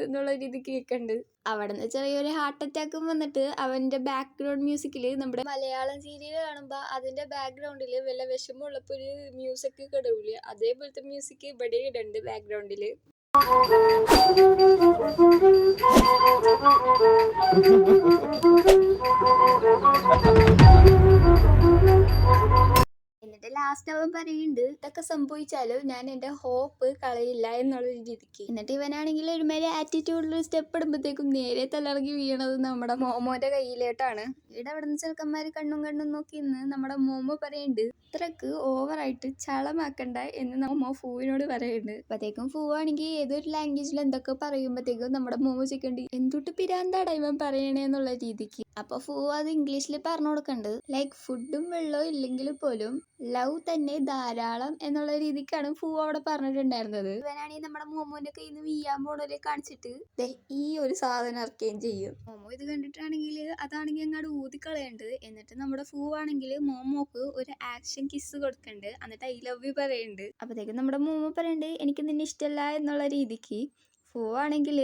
എന്നുള്ള രീതിക്ക് കേൾക്കുന്നുണ്ട്. അവിടെ നിന്ന് ചെറിയൊരു ഹാർട്ട് അറ്റാക്കും വന്നിട്ട് അവന്റെ ബാക്ക്ഗ്രൗണ്ട് മ്യൂസിക്കില് നമ്മുടെ മലയാളം സീരിയൽ കാണുമ്പോ അതിന്റെ ബാക്ക്ഗ്രൗണ്ടില് വല്ല വിഷമമുള്ളപ്പോ ഒരു മ്യൂസിക് കിടൂലേ, അതേപോലത്തെ മ്യൂസിക് ഇവിടെ ഇടുന്നുണ്ട് ബാക്ക്ഗ്രൗണ്ടില്. എന്നിട്ട് ലാസ്റ്റ് അവൻ പറയുന്നുണ്ട് ഇതൊക്കെ സംഭവിച്ചാലും ഞാൻ എന്റെ ഹോപ്പ് കളയില്ല എന്നുള്ള രീതിക്ക്. എന്നിട്ട് ഇവനാണെങ്കിൽ ഒരുമാതിരി ആറ്റിറ്റ്യൂഡിൽ സ്റ്റെപ്പ് ഇടുമ്പോഴത്തേക്കും നേരെ തലറങ്ങി വീണത് നമ്മുടെ മോമോന്റെ കയ്യിലേട്ടാണ്. ഇവിടെ അവിടെ നിന്ന് ചെറുക്കന്മാര് കണ്ണും കണ്ണും നോക്കി ഇന്ന് നമ്മുടെ മോമോ പറയുന്നുണ്ട് ഇത്രക്ക് ഓവറായിട്ട് ചളമാക്കണ്ട എന്ന് മോമോ ഫൂവിനോട് പറയുന്നുണ്ട്. അപ്പത്തേക്കും ഫൂ ആണെങ്കിൽ ഏതൊരു ലാംഗ്വേജിൽ എന്തൊക്കെ പറയുമ്പോഴത്തേക്കും നമ്മുടെ മോമോ ചിക്കണ്ടി എന്തൊട്ട് പിരാന്താടാ ഇവൻ പറയണേന്നുള്ള രീതിക്ക്. അപ്പൊ ഫൂ അത് ഇംഗ്ലീഷിൽ പറഞ്ഞു കൊടുക്കണ്ട് ലൈക്ക് ഫുഡും വെള്ളവും ഇല്ലെങ്കിൽ പോലും ലവ് തന്നെ ധാരാളം എന്നുള്ള രീതിക്കാണ് ഫൂ അവിടെ പറഞ്ഞിട്ടുണ്ടായിരുന്നത്. ഇവനാണെങ്കിൽ നമ്മുടെ മോമോന്റെ കയ്യിൽ നിന്ന് വീയാൻ പോണല്ലേ കാണിച്ചിട്ട് ഈ ഒരു സാധനം ഇറക്കുകയും ചെയ്യും. മോമോ ഇത് കണ്ടിട്ടാണെങ്കിൽ അതാണെങ്കിൽ അങ്ങോട്ട് ഊതിക്കളയുണ്ട്. എന്നിട്ട് നമ്മുടെ ഫൂ ആണെങ്കിൽ മോമോക്ക് ഒരു ആക്ഷൻ കിസ് കൊടുക്കണ്ട്, എന്നിട്ട് ഐ ലവ് യു പറയുന്നുണ്ട്. അപ്പത്തേക്കും നമ്മുടെ മോമോ പറയുന്നുണ്ട് എനിക്ക് നിന്നെ ഇഷ്ടമല്ല എന്നുള്ള രീതിക്ക്. ഫൂ ആണെങ്കിൽ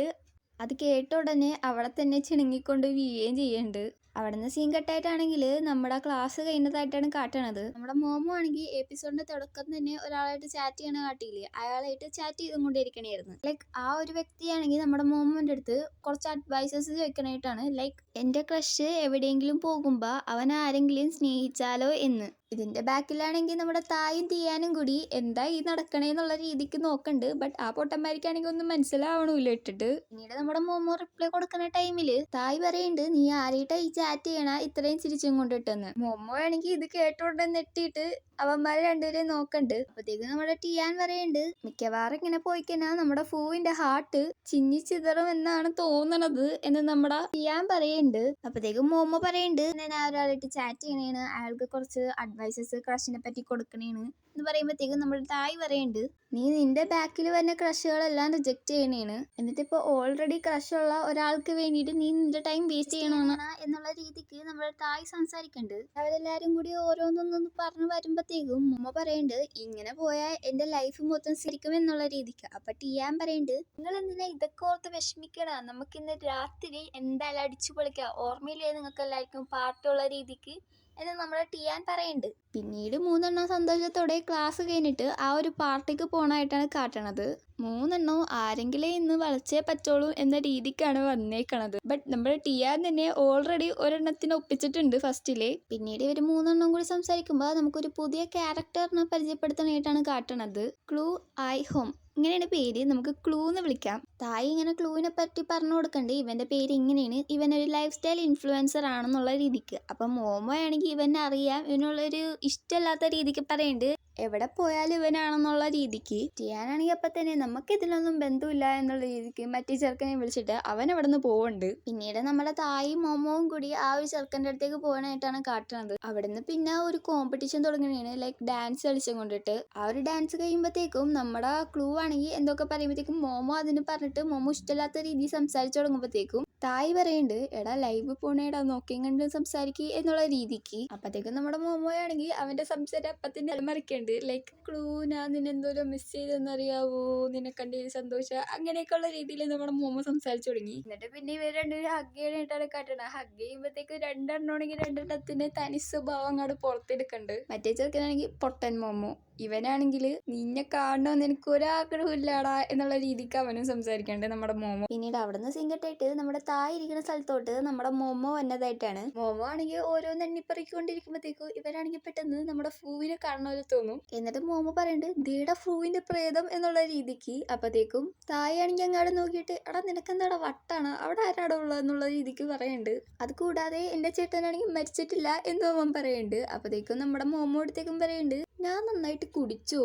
അത് കേട്ട ഉടനെ അവിടെ തന്നെ ചിണുങ്ങിക്കൊണ്ട് വീഴുകയും ചെയ്യുന്നുണ്ട്. അവിടെ നിന്ന് സീൻ കട്ടായിട്ടാണെങ്കിൽ നമ്മുടെ ക്ലാസ് കഴിഞ്ഞതായിട്ടാണ് കാട്ടണത്. നമ്മുടെ മോമോ ആണെങ്കിൽ എപ്പിസോഡിന്റെ തുടക്കം തന്നെ ഒരാളായിട്ട് ചാറ്റ് ചെയ്യണ കാട്ടിയില്ലേ, അയാളായിട്ട് ചാറ്റ് ചെയ്തുകൊണ്ടിരിക്കണായിരുന്നു. ലൈക്ക് ആ ഒരു വ്യക്തിയാണെങ്കിൽ നമ്മുടെ മോമോന്റെ അടുത്ത് കുറച്ച് അഡ്വൈസസ് ചോദിക്കണായിട്ടാണ് ലൈക്ക് എന്റെ ക്രഷ് എവിടെയെങ്കിലും പോകുമ്പോ അവൻ ആരെങ്കിലും സ്നേഹിച്ചാലോ എന്ന്. ഇതിന്റെ ബാക്കിലാണെങ്കിൽ നമ്മുടെ തായും തീയാനും കൂടി എന്താ ഈ നടക്കണേന്നുള്ള രീതിക്ക് നോക്കണ്ട്. ബട്ട് ആ പൊട്ടന്മാർക്കാണെങ്കിൽ ഒന്നും മനസ്സിലാവണമില്ല ഇട്ടിട്ട്. പിന്നീട് നമ്മുടെ മോമോ റിപ്ലൈ കൊടുക്കുന്ന ടൈമില് തായ് പറയുന്നുണ്ട് നീ ആരെയിട്ടാ ഈ ചാറ്റ് ചെയ്യണ ഇത്രയും ചിരിച്ചും കൊണ്ടിട്ടെന്ന്. മോമോ ആണെങ്കിൽ ഇത് കേട്ടോണ്ട് നെട്ടിയിട്ട് അവന്മാര് രണ്ടുപേരെയും നോക്കണ്ട്. അപ്പത്തേക്ക് നമ്മുടെ ടിയാൻ പറയുന്നുണ്ട് മിക്കവാറും ഇങ്ങനെ പോയിക്കഴിഞ്ഞാൽ നമ്മുടെ ഫൂവിന്റെ ഹാർട്ട് ചിന്നി ചിതറും എന്നാണ് തോന്നണത് എന്ന് നമ്മുടെ ടിയാൻ പറയുന്നുണ്ട്. അപ്പത്തേക്കും മോമോ പറയുന്നുണ്ട് ഞാൻ ഒരാളായിട്ട് ചാറ്റ് ചെയ്യണേണ്, അയാൾക്ക് കുറച്ച് അഡ്വൈസസ് ക്രഷിനെ പറ്റി കൊടുക്കണേണ് എന്ന് പറയുമ്പോഴത്തേക്കും നമ്മുടെ തായ് പറയുന്നുണ്ട് നീ നിന്റെ ബാക്കിൽ വരുന്ന ക്രഷുകളെല്ലാം റിജക്ട് ചെയ്യണേണ്, എന്നിട്ടിപ്പോ ഓൾറെഡി ക്രഷുള്ള ഒരാൾക്ക് വേണ്ടിയിട്ട് നീ നിന്റെ ടൈം വേസ്റ്റ് ചെയ്യണമെന്നാണ് എന്നുള്ള രീതിക്ക് നമ്മുടെ തായ് സംസാരിക്കുന്നുണ്ട്. അവരെല്ലാരും കൂടി ഓരോന്നൊന്നും പറഞ്ഞു വരുമ്പോഴത്തേക്കും ഉമ്മ പറയുന്നുണ്ട് ഇങ്ങനെ പോയാൽ എന്റെ ലൈഫ് മൊത്തം ശരിക്കും എന്നുള്ള രീതിക്ക്. അപ്പൊ ടിയാൻ പറയുന്നുണ്ട് നിങ്ങൾ എന്തിനാ ഇതൊക്കെ ഓർത്ത് വിഷമിക്കണ, നമുക്ക് ഇന്ന് രാത്രി എന്തായാലും അടിച്ചു പൊളിക്കാം, ഓർമ്മയില്ലേ നിങ്ങൾക്ക് എല്ലാവർക്കും പാട്ടുള്ള രീതിക്ക് എന്ന് നമ്മുടെ ടിയാൻ പറയുന്നുണ്ട്. പിന്നീട് 3 സന്തോഷത്തോടെ ക്ലാസ് കഴിഞ്ഞിട്ട് ആ ഒരു പാർട്ടിക്ക് പോണായിട്ടാണ് കാട്ടണത്. 3 ആരെങ്കിലും ഇന്ന് വളച്ചേ പറ്റുള്ളൂ എന്ന രീതിക്കാണ് വന്നേക്കണത്. ബട്ട് നമ്മുടെ ടിയാൻ തന്നെ ഓൾറെഡി ഒരെണ്ണത്തിന് ഒപ്പിച്ചിട്ടുണ്ട് ഫസ്റ്റിലെ. പിന്നീട് ഇവർ 3 കൂടി സംസാരിക്കുമ്പോൾ നമുക്കൊരു പുതിയ ക്യാരക്ടറിനെ പരിചയപ്പെടുത്താനായിട്ടാണ് കാട്ടണത്. ക്ലൂ ഐ ഹോം ഇങ്ങനെയാണ് പേര്. നമുക്ക് ക്ലൂ എന്ന് വിളിക്കാം. തായി ഇങ്ങനെ ക്ലൂവിനെ പറ്റി പറഞ്ഞു കൊടുക്കണ്ട്. ഇവന്റെ പേര് ഇങ്ങനെയാണ്, ഇവനൊരു ലൈഫ് സ്റ്റൈൽ ഇൻഫ്ലുവൻസർ ആണെന്നുള്ള രീതിക്ക്. അപ്പം മോമോ ആണെങ്കിൽ ഇവനെ അറിയാം, ഇവനുള്ളൊരു ഇഷ്ടമല്ലാത്ത രീതിക്ക് പറയുന്നുണ്ട്. എവിടെ പോയാലും ഇവനാണെന്നുള്ള രീതിക്ക്. ടിയാനാണെങ്കിൽ അപ്പം തന്നെ നമുക്ക് ഇതിലൊന്നും ബന്ധമില്ല എന്നുള്ള രീതിക്ക് മറ്റേ ചെറുക്കനെ വിളിച്ചിട്ട് അവൻ അവിടെ നിന്ന് പോവുന്നുണ്ട്. പിന്നീട് നമ്മുടെ തായും മോമോവും കൂടി ആ ഒരു ചെറുക്കൻ്റെ അടുത്തേക്ക് പോകാനായിട്ടാണ് കാട്ടുന്നത്. അവിടുന്ന് പിന്നെ ഒരു കോമ്പറ്റീഷൻ തുടങ്ങുകയാണ്, ലൈക്ക് ഡാൻസ് കളിച്ചും കൊണ്ടിട്ട്. ആ ഒരു ഡാൻസ് കഴിയുമ്പോഴത്തേക്കും നമ്മുടെ ക്ലൂ ആണെങ്കിൽ എന്തൊക്കെ പറയുമ്പോഴത്തേക്കും മോമോ അതിന് പറഞ്ഞിട്ട് മോമോ ഇഷ്ടമില്ലാത്ത രീതിയിൽ സംസാരിച്ചു തുടങ്ങുമ്പോഴത്തേക്കും തായ് പറയുന്നുണ്ട്, എടാ ലൈവ് പോണേടാ നോക്കിയും കണ്ട് സംസാരിക്കുക എന്നുള്ള രീതിക്ക്. അപ്പത്തേക്കും നമ്മുടെ മോമോയാണെങ്കിൽ അവന്റെ സംസാരം അപ്പത്തിന്റെ മറിക്കുന്നുണ്ട്. ലൈക്ക് ക്ലൂ, ഞാൻ നിന്നെന്തോരം മിസ് ചെയ്തെന്നറിയാവോ, നിന്നെ കണ്ടതിൽ സന്തോഷം, അങ്ങനെയൊക്കെയുള്ള രീതിയിൽ നമ്മുടെ മോമോ സംസാരിച്ചു തുടങ്ങി. എന്നിട്ട് പിന്നെ ഇവർ രണ്ടുപേരും ഹഗ് ചെയ്യാനായിട്ടാണ് കാട്ടണത്. ഹഗ് ചെയ്യുമ്പോഴത്തേക്ക് 2 ആണെങ്കിൽ 2 തനി സ്വഭാവം അങ്ങോട്ട് പുറത്തെടുക്കുന്നുണ്ട്. മറ്റേ ചെറുക്കനാണെങ്കിൽ പൊട്ടൻ മോമോ. ഇവനാണെങ്കിൽ നിന്നെ കാണണമെന്ന് എനിക്ക് ഒരാഗ്രഹം ഇല്ലാടാ എന്നുള്ള രീതിക്ക് അവനും സംസാരിക്കണ്ട് നമ്മുടെ മോമോ. പിന്നീട് അവിടുന്ന് സിങ്കട്ടായിട്ട് നമ്മുടെ തായ് ഇരിക്കുന്ന സ്ഥലത്തോട്ട് നമ്മുടെ മോമോ വന്നതായിട്ടാണ്. മോമോ ആണെങ്കിൽ ഓരോന്ന് എണ്ണിപ്പറിക്കൊണ്ടിരിക്കുമ്പോഴത്തേക്കും ഇവരാണെങ്കിൽ പെട്ടെന്ന് നമ്മുടെ ഫൂവിനെ കാണുന്നവരെ തോന്നും. എന്നിട്ട് മോമോ പറയുന്നുണ്ട്, ദേടാ ഫൂവിന്റെ പ്രേതം എന്നുള്ള രീതിക്ക്. അപ്പത്തേക്കും തായ് ആണെങ്കിൽ അങ്ങാട് നോക്കിയിട്ട്, എടാ നിനക്കെന്താടാ വട്ടാണ്, അവിടെ ആരാടാ ഉള്ളത് എന്നുള്ള രീതിക്ക് പറയുന്നുണ്ട്. അത് കൂടാതെ എന്റെ ചേട്ടനാണെങ്കിൽ മരിച്ചിട്ടില്ല എന്നും അവൻ പറയുന്നുണ്ട്. അപ്പത്തേക്കും നമ്മുടെ മോമോ അടുത്തേക്കും പറയുന്നുണ്ട്, ഞാൻ നന്നായിട്ട് കുടിച്ചോ,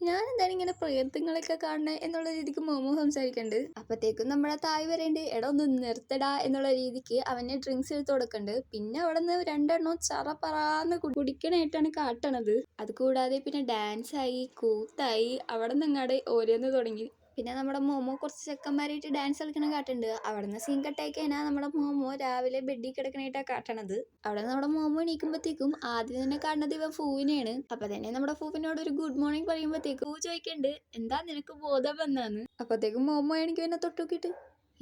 ഞാൻ എന്താണ് ഇങ്ങനെ പ്രയത്നങ്ങളൊക്കെ കാണണേ എന്നുള്ള രീതിക്ക് മോമോ സംസാരിക്കണ്ട്. അപ്പത്തേക്കും നമ്മുടെ തായ് പറയുന്നുണ്ട്, എടാ ഒന്ന് നിർത്തടാ എന്നുള്ള രീതിക്ക് അവനെ ഡ്രിങ്ക്സ് എടുത്ത് കൊടുക്കണ്ട്. പിന്നെ അവിടെ നിന്ന് 2 ചറപറാന്ന് കുടിക്കണായിട്ടാണ് കാട്ടണത്. അത് കൂടാതെ പിന്നെ ഡാൻസ് ആയി, കൂത്തായി, അവിടെ നിന്ന് അങ്ങാട് ഓരോന്ന് തുടങ്ങി. പിന്നെ നമ്മുടെ മോമോ കുറച്ച് ചെക്കന്മാരായിട്ട് ഡാൻസ് കളിക്കണ കാട്ടുണ്ട്. അവിടെ നിന്ന് സീൻ കട്ടായി കഴിഞ്ഞാൽ നമ്മുടെ മോമോ രാവിലെ ബെഡിൽ കിടക്കണായിട്ടാണ് കാട്ടണത്. അവിടെ നമ്മുടെ മോമോ എണീക്കുമ്പോഴത്തേക്കും ആദ്യം തന്നെ കാണുന്നത് ഇവൻ ഫൂവിനെയാണ്. അപ്പൊ തന്നെ നമ്മുടെ ഫൂവിനോട് ഒരു ഗുഡ് മോർണിംഗ് പറയുമ്പോഴത്തേക്കും ഫൂ ചോദിക്കണ്ട്, എന്താ നിനക്ക് ബോധം വന്നാന്ന്. അപ്പത്തേക്കും മോമോ ആണെങ്കിൽ എന്നെ തൊട്ടുനോക്കിയിട്ട്,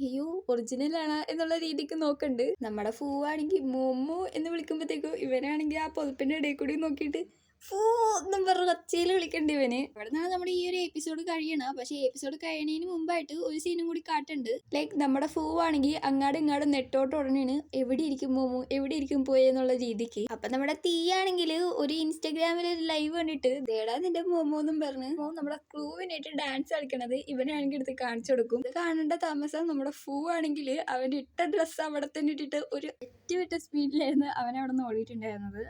അയ്യോ ഒറിജിനൽ ആണ് എന്നുള്ള രീതിക്ക് നോക്കണ്ട്. നമ്മുടെ ഫൂ ആണെങ്കിൽ മോമോ എന്ന് വിളിക്കുമ്പോഴത്തേക്കും ഇവനാണെങ്കിൽ ആ പൊതുപ്പിന്റെ ഇടയിൽ കൂടി നോക്കിയിട്ട് ഫൂ എന്നും പറഞ്ഞ ഒച്ചയിൽ വിളിക്കണ്ട് ഇവന്. അവിടെ നിന്നാണ് നമ്മുടെ ഈ ഒരു എപ്പിസോഡ് കഴിയണം. പക്ഷെ എപ്പിസോഡ് കഴിയണതിന് മുമ്പായിട്ട് ഒരു സീനും കൂടി കാട്ടുണ്ട്. ലൈക്ക് നമ്മുടെ ഫൂ ആണെങ്കിൽ അങ്ങാടും ഇങ്ങാടും നെട്ടോട്ട് ഉടനെയാണ് എവിടെ ഇരിക്കും മോമോ, എവിടെ ഇരിക്കും പോയെന്നുള്ള രീതിക്ക്. അപ്പൊ നമ്മുടെ തീയാണെങ്കിൽ ഒരു ഇൻസ്റ്റാഗ്രാമിൽ ഒരു ലൈവ് കണ്ടിട്ട്, ദേടാ നിന്റെ മോമോ എന്നും പറഞ്ഞ് നമ്മുടെ ക്ലൂവിനായിട്ട് ഡാൻസ് കളിക്കണത് ഇവനാണെങ്കിൽ എടുത്ത് കാണിച്ചു കൊടുക്കും. ഇത് കാണേണ്ട താമസം നമ്മുടെ ഫൂ ആണെങ്കിൽ അവന്റെ ഇട്ട ഡ്രസ്സ് അവിടെ തന്നെ ഇട്ടിട്ട് ഒരു ഒറ്റ സ്പീഡിലായിരുന്നു അവൻ അവിടെ നിന്ന് ഓടിയിട്ടുണ്ടായിരുന്നത്.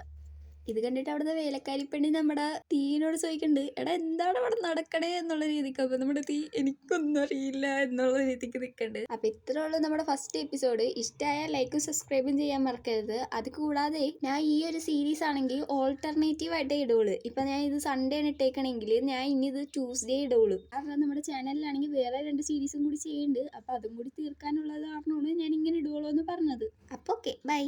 ഇത് കണ്ടിട്ട് അവിടുന്ന് വേലക്കാരി പെണ്ണി നമ്മുടെ തീനോട് ചോദിക്കുന്നുണ്ട്, എടാ എന്താണ് അവിടെ നടക്കണേ എന്നുള്ള രീതിക്ക്. അപ്പൊ നമ്മുടെ തീ എനിക്കൊന്നും അറിയില്ല എന്നുള്ള രീതിക്ക് നിൽക്കുന്നുണ്ട്. അപ്പൊ ഇത്രേ ഉള്ളൂ നമ്മുടെ ഫസ്റ്റ് എപ്പിസോഡ്. ഇഷ്ടമായ ലൈക്കും സബ്സ്ക്രൈബും ചെയ്യാൻ മറക്കരുത്. അത് കൂടാതെ ഞാൻ ഈ ഒരു സീരീസ് ആണെങ്കിൽ ഓൾട്ടർനേറ്റീവ് ആയിട്ടേ ഇടുള്ളൂ. ഇപ്പൊ ഞാൻ ഇത് സൺഡേ ആണ് ഇട്ടേക്കണെങ്കിൽ ഞാൻ ഇനി ഇത് ട്യൂസ്ഡേ ഇടുള്ളൂ. കാരണം നമ്മുടെ ചാനലിലാണെങ്കിൽ വേറെ 2 സീരീസും കൂടി ചെയ്യുന്നുണ്ട്. അപ്പൊ അതും കൂടി തീർക്കാനുള്ളത് കാരണമാണ് ഞാൻ ഇങ്ങനെ ഇടുള്ളൂ എന്ന് പറഞ്ഞത്. അപ്പൊ ഓക്കെ, ബൈ.